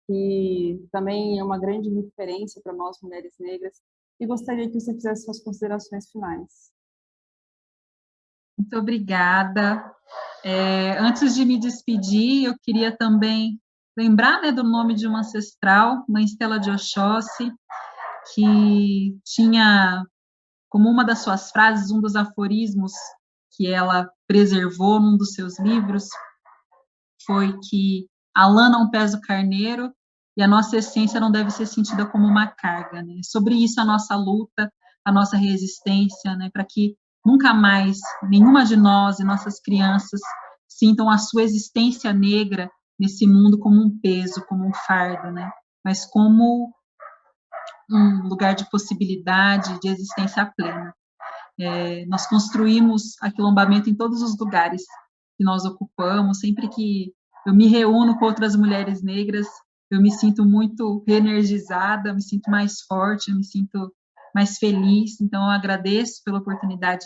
que também é uma grande referência para nós, mulheres negras, e gostaria que você fizesse suas considerações finais.
Muito obrigada. Antes de me despedir, eu queria também lembrar, né, do nome de uma ancestral, Mãe Estela de Oxóssi, que tinha como uma das suas frases, um dos aforismos que ela preservou num dos seus livros, foi que a lã não pesa o carneiro e a nossa essência não deve ser sentida como uma carga, né? Sobre isso a nossa luta, a nossa resistência, né, para que nunca mais nenhuma de nós e nossas crianças sintam a sua existência negra nesse mundo como um peso, como um fardo, né, mas como um lugar de possibilidade, de existência plena. Nós construímos aquilombamento em todos os lugares que nós ocupamos. Sempre que eu me reúno com outras mulheres negras, eu me sinto muito reenergizada, me sinto mais forte, eu me sinto mais feliz. Então, eu agradeço pela oportunidade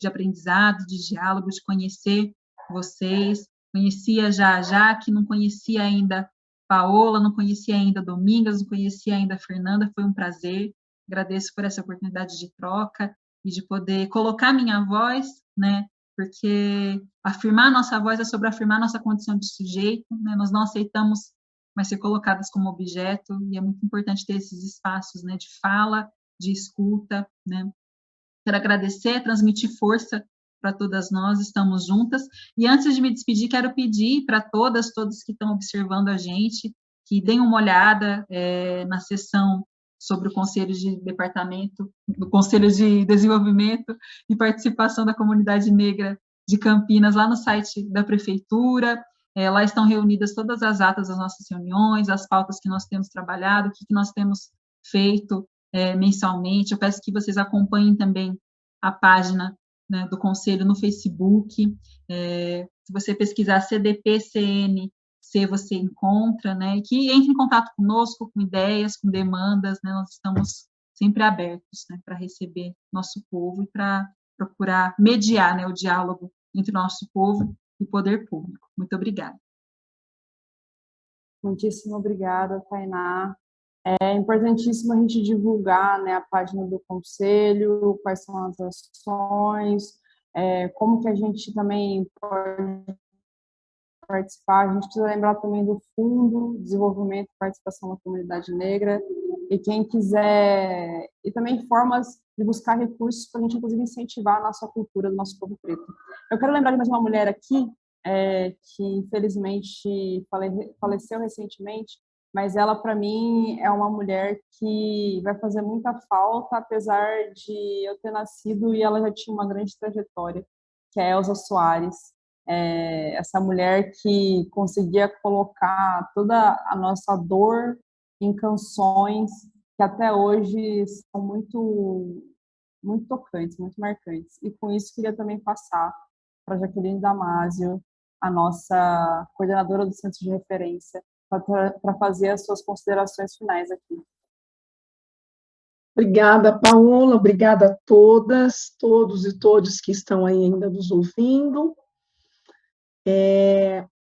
de aprendizado, de diálogo, de conhecer vocês. Conhecia já a Jaque, não conhecia ainda Paola, não conhecia ainda Domingas, não conhecia ainda Fernanda, foi um prazer. Agradeço por essa oportunidade de troca e de poder colocar minha voz, né? Porque afirmar nossa voz é sobre afirmar nossa condição de sujeito, né? Nós não aceitamos mais ser colocadas como objeto, e é muito importante ter esses espaços, né, de fala, de escuta, né? Quero agradecer, transmitir força para todas nós, estamos juntas. E antes de me despedir, quero pedir para todos que estão observando a gente, que deem uma olhada na sessão sobre o Conselho de Departamento, do Conselho de Desenvolvimento e Participação da Comunidade Negra de Campinas, lá no site da Prefeitura. Lá estão reunidas todas as atas das nossas reuniões, as pautas que nós temos trabalhado, o que nós temos feito mensalmente. Eu peço que vocês acompanhem também a página, né, do Conselho no Facebook. Se você pesquisar CDP-CNC, você encontra, né, e que entre em contato conosco, com ideias, com demandas, né, nós estamos sempre abertos, né, para receber nosso povo e para procurar mediar, né, o diálogo entre o nosso povo e o poder público. Muito obrigada.
Muitíssimo obrigada, Tainá. É importantíssimo a gente divulgar, né, a página do Conselho, quais são as ações, como que a gente também pode participar. A gente precisa lembrar também do Fundo Desenvolvimento e Participação da Comunidade Negra, e quem quiser, e também formas de buscar recursos para a gente, inclusive, incentivar a nossa cultura do nosso povo preto. Eu quero lembrar de mais uma mulher aqui, que infelizmente faleceu recentemente, mas ela, para mim, é uma mulher que vai fazer muita falta, apesar de eu ter nascido e ela já tinha uma grande trajetória, que é a Elza Soares. Essa mulher que conseguia colocar toda a nossa dor em canções que até hoje são muito, muito tocantes, muito marcantes. E com isso queria também passar para Jaqueline Damasio, a nossa coordenadora do Centro de Referência, para fazer as suas considerações finais aqui.
Obrigada, Paola, obrigada a todas, todos e todas que estão aí ainda nos ouvindo.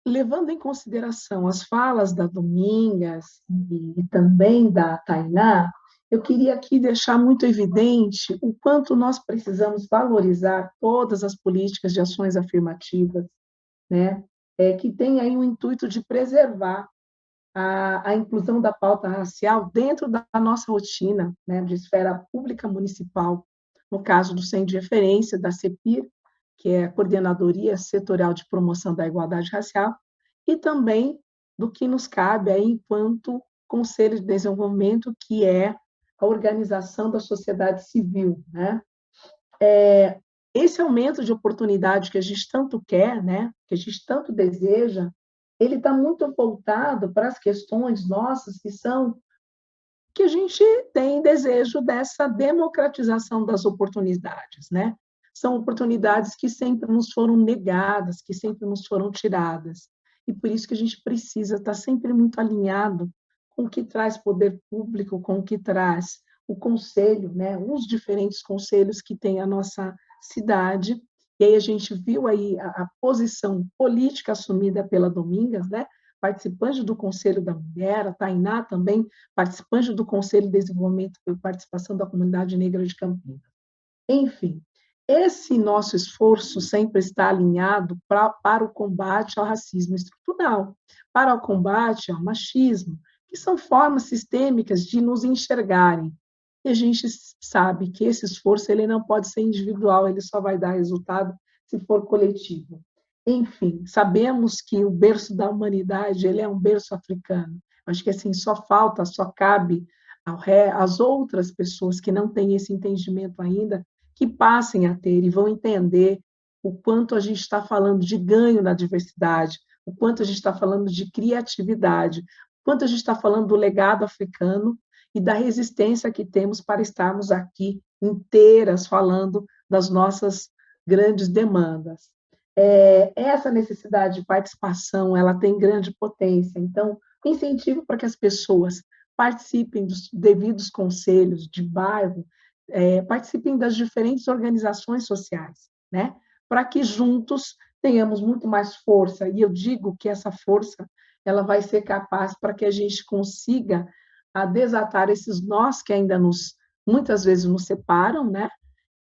Levando em consideração as falas da Domingas e também da Tainá, eu queria aqui deixar muito evidente o quanto nós precisamos valorizar todas as políticas de ações afirmativas, né, que tem aí o intuito de preservar a inclusão da pauta racial dentro da nossa rotina, né, de esfera pública municipal, no caso do Centro de Referência, da CEPIR, que é a Coordenadoria Setorial de Promoção da Igualdade Racial, e também do que nos cabe aí enquanto Conselho de Desenvolvimento, que é a organização da sociedade civil, né? Esse aumento de oportunidade que a gente tanto quer, né, que a gente tanto deseja, ele está muito voltado para as questões nossas que a gente tem desejo dessa democratização das oportunidades, né? São oportunidades que sempre nos foram negadas, que sempre nos foram tiradas. E por isso que a gente precisa estar sempre muito alinhado com o que traz poder público, com o que traz o conselho, né? Os diferentes conselhos que tem a nossa cidade. E aí a gente viu aí a posição política assumida pela Domingas, né? Participante do Conselho da Mulher, a Tainá também, participante do Conselho de Desenvolvimento por participação da Comunidade Negra de Campinas. Enfim, esse nosso esforço sempre está alinhado para o combate ao racismo estrutural, para o combate ao machismo, que são formas sistêmicas de nos enxergarem. E a gente sabe que esse esforço ele não pode ser individual, ele só vai dar resultado se for coletivo. Enfim, sabemos que o berço da humanidade ele é um berço africano. Acho que assim só cabe às outras pessoas que não têm esse entendimento ainda, que passem a ter e vão entender o quanto a gente está falando de ganho na diversidade, o quanto a gente está falando de criatividade, o quanto a gente está falando do legado africano e da resistência que temos para estarmos aqui inteiras falando das nossas grandes demandas. Essa necessidade de participação, ela tem grande potência, então, incentivo para que as pessoas participem dos devidos conselhos de bairro, participem das diferentes organizações sociais, né? Para que juntos tenhamos muito mais força, e eu digo que essa força ela vai ser capaz para que a gente consiga desatar esses nós que ainda muitas vezes nos separam, né?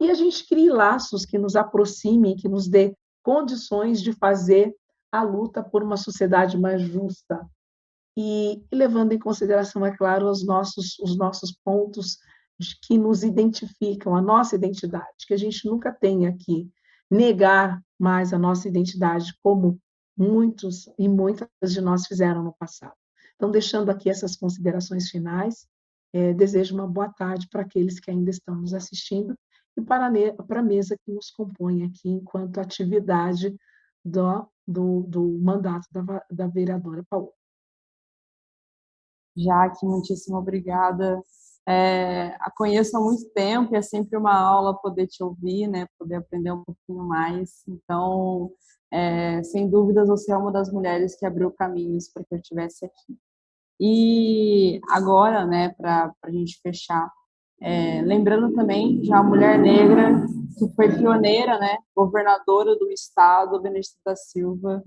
E a gente crie laços que nos aproximem, que nos dê condições de fazer a luta por uma sociedade mais justa. E levando em consideração, é claro, os nossos pontos que nos identificam, a nossa identidade, que a gente nunca tenha que negar mais a nossa identidade, como muitos e muitas de nós fizeram no passado. Então, deixando aqui essas considerações finais, desejo uma boa tarde para aqueles que ainda estão nos assistindo e para a mesa que nos compõe aqui enquanto atividade do mandato da vereadora Paola.
Jaque, muitíssimo obrigada. A conheço há muito tempo e é sempre uma aula poder te ouvir, né, poder aprender um pouquinho mais. Então, sem dúvidas, você é uma das mulheres que abriu caminhos para que eu estivesse aqui. E agora, né, para a gente fechar, lembrando também já a mulher negra que foi pioneira, né, governadora do estado, Benedita da Silva,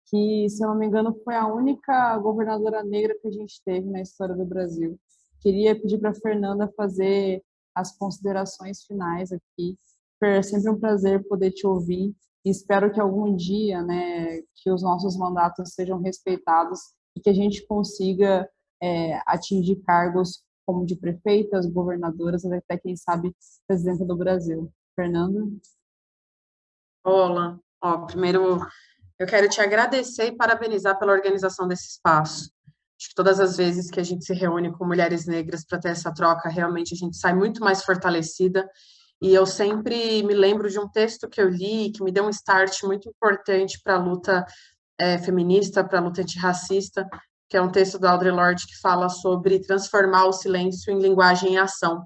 que, se eu não me engano, foi a única governadora negra que a gente teve na história do Brasil. Queria pedir para a Fernanda fazer as considerações finais aqui. Fer, é sempre um prazer poder te ouvir e espero que algum dia, né, que os nossos mandatos sejam respeitados e que a gente consiga atingir cargos como de prefeitas, governadoras, até quem sabe presidenta do Brasil. Fernanda?
Olá, primeiro eu quero te agradecer e parabenizar pela organização desse espaço. Acho que todas as vezes que a gente se reúne com mulheres negras para ter essa troca, realmente a gente sai muito mais fortalecida. E eu sempre me lembro de um texto que eu li, que me deu um start muito importante para a luta feminista, para a luta antirracista, que é um texto do Audre Lorde que fala sobre transformar o silêncio em linguagem em ação.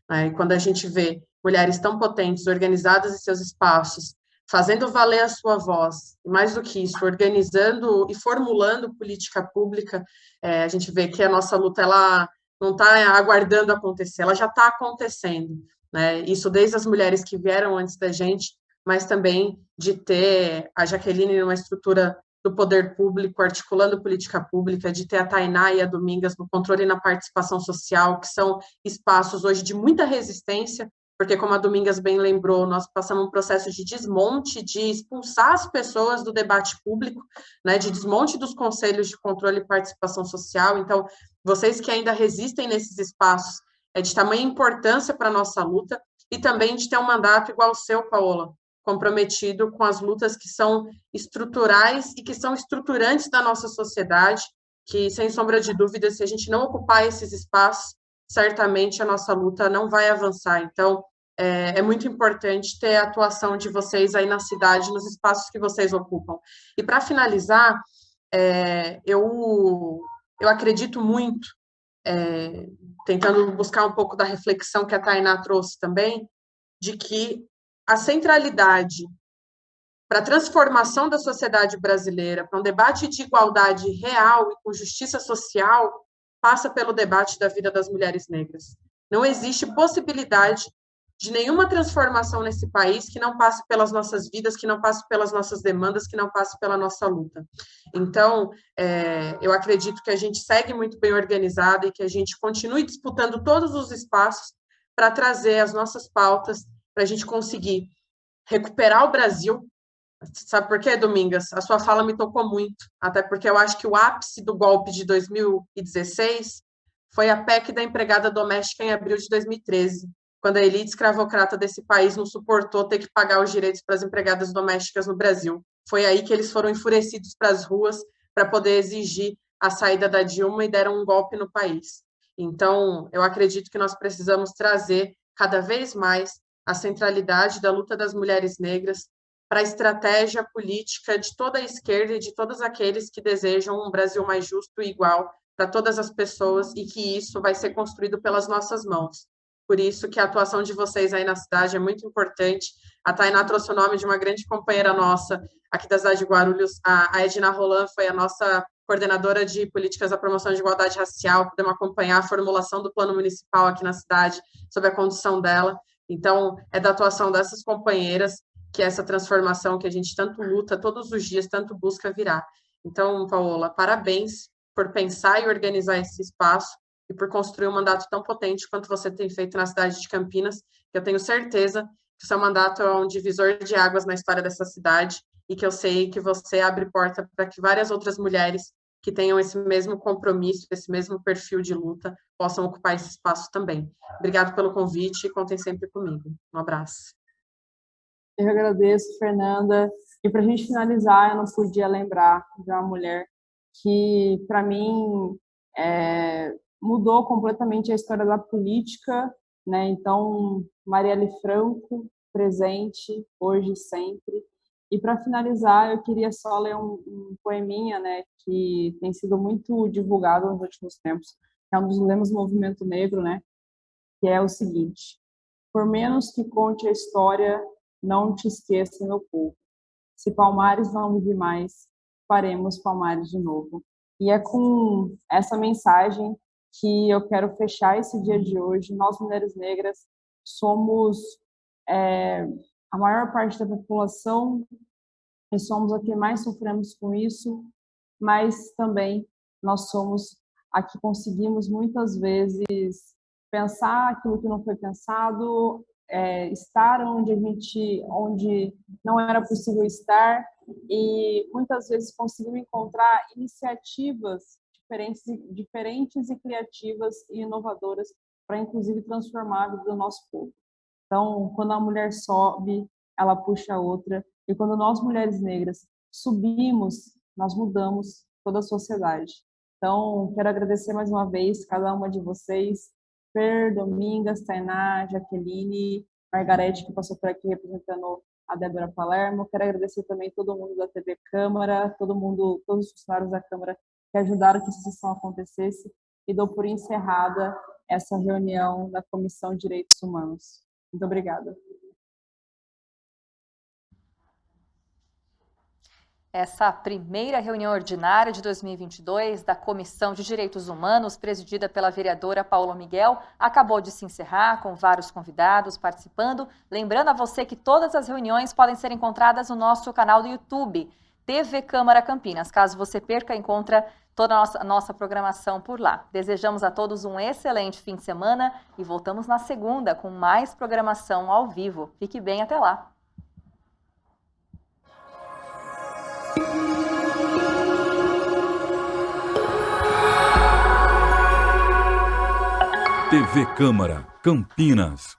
E quando a gente vê mulheres tão potentes, organizadas em seus espaços, fazendo valer a sua voz, e mais do que isso, organizando e formulando política pública, a gente vê que a nossa luta ela não está aguardando acontecer, ela já está acontecendo, né? Isso desde as mulheres que vieram antes da gente, mas também de ter a Jaqueline numa estrutura do poder público, articulando política pública, de ter a Tainá e a Domingas no controle e na participação social, que são espaços hoje de muita resistência, porque, como a Domingas bem lembrou, nós passamos um processo de desmonte, de expulsar as pessoas do debate público, né, de desmonte dos conselhos de controle e participação social. Então, vocês que ainda resistem nesses espaços, é de tamanha importância para a nossa luta, e também de ter um mandato igual ao seu, Paola, comprometido com as lutas que são estruturais e que são estruturantes da nossa sociedade, que, sem sombra de dúvida, se a gente não ocupar esses espaços, certamente a nossa luta não vai avançar. Então, é muito importante ter a atuação de vocês aí na cidade, nos espaços que vocês ocupam. E, para finalizar, eu acredito muito, tentando buscar um pouco da reflexão que a Tainá trouxe também, de que a centralidade para a transformação da sociedade brasileira, para um debate de igualdade real e com justiça social, passa pelo debate da vida das mulheres negras. Não existe possibilidade de nenhuma transformação nesse país que não passe pelas nossas vidas, que não passe pelas nossas demandas, que não passe pela nossa luta. Então, eu acredito que a gente segue muito bem organizada e que a gente continue disputando todos os espaços para trazer as nossas pautas, para a gente conseguir recuperar o Brasil. Sabe por quê, Domingas? A sua fala me tocou muito, até porque eu acho que o ápice do golpe de 2016 foi a PEC da empregada doméstica em abril de 2013, quando a elite escravocrata desse país não suportou ter que pagar os direitos para as empregadas domésticas no Brasil. Foi aí que eles foram enfurecidos para as ruas para poder exigir a saída da Dilma e deram um golpe no país. Então, eu acredito que nós precisamos trazer cada vez mais a centralidade da luta das mulheres negras para a estratégia política de toda a esquerda e de todos aqueles que desejam um Brasil mais justo e igual para todas as pessoas, e que isso vai ser construído pelas nossas mãos. Por isso que a atuação de vocês aí na cidade é muito importante. A Tainá trouxe o nome de uma grande companheira nossa aqui da cidade de Guarulhos, a Edna Roland, foi a nossa coordenadora de políticas da promoção de igualdade racial, podemos acompanhar a formulação do plano municipal aqui na cidade, sobre a condição dela. Então, é da atuação dessas companheiras que essa transformação que a gente tanto luta todos os dias, tanto busca virar. Então, Paola, parabéns por pensar e organizar esse espaço e por construir um mandato tão potente quanto você tem feito na cidade de Campinas, que eu tenho certeza que o seu mandato é um divisor de águas na história dessa cidade, e que eu sei que você abre porta para que várias outras mulheres que tenham esse mesmo compromisso, esse mesmo perfil de luta, possam ocupar esse espaço também. Obrigado pelo convite e contem sempre comigo. Um abraço.
Eu agradeço, Fernanda. E para a gente finalizar, eu não podia lembrar de uma mulher que, para mim, mudou completamente a história da política, né? Então, Marielle Franco, presente, hoje e sempre. E para finalizar, eu queria só ler um poeminha, né, que tem sido muito divulgado nos últimos tempos, que é um dos lemas do movimento negro, né, que é o seguinte: por menos que conte a história, não te esqueça, meu povo. Se Palmares não vive mais, faremos Palmares de novo. E é com essa mensagem que eu quero fechar esse dia de hoje. Nós, mulheres negras, somos a maior parte da população e somos a que mais sofremos com isso, mas também nós somos a que conseguimos muitas vezes pensar aquilo que não foi pensado, estar onde não era possível estar, e muitas vezes conseguimos encontrar iniciativas diferentes e criativas e inovadoras para, inclusive, transformar a vida do nosso povo. Então, quando a mulher sobe, ela puxa a outra, e quando nós, mulheres negras, subimos, nós mudamos toda a sociedade. Então, quero agradecer mais uma vez cada uma de vocês, Fer, Domingas, Tainá, Jaqueline, Margarete, que passou por aqui representando a Débora Palermo. Quero agradecer também todo mundo da TV Câmara, todos os funcionários da Câmara que ajudaram que essa sessão acontecesse, e dou por encerrada essa reunião da Comissão de Direitos Humanos. Muito obrigada.
Essa primeira reunião ordinária de 2022 da Comissão de Direitos Humanos, presidida pela vereadora Paula Miguel, acabou de se encerrar com vários convidados participando. Lembrando a você que todas as reuniões podem ser encontradas no nosso canal do YouTube, TV Câmara Campinas. Caso você perca, encontra toda a nossa programação por lá. Desejamos a todos um excelente fim de semana e voltamos na segunda com mais programação ao vivo. Fique bem, até lá!
TV Câmara Campinas.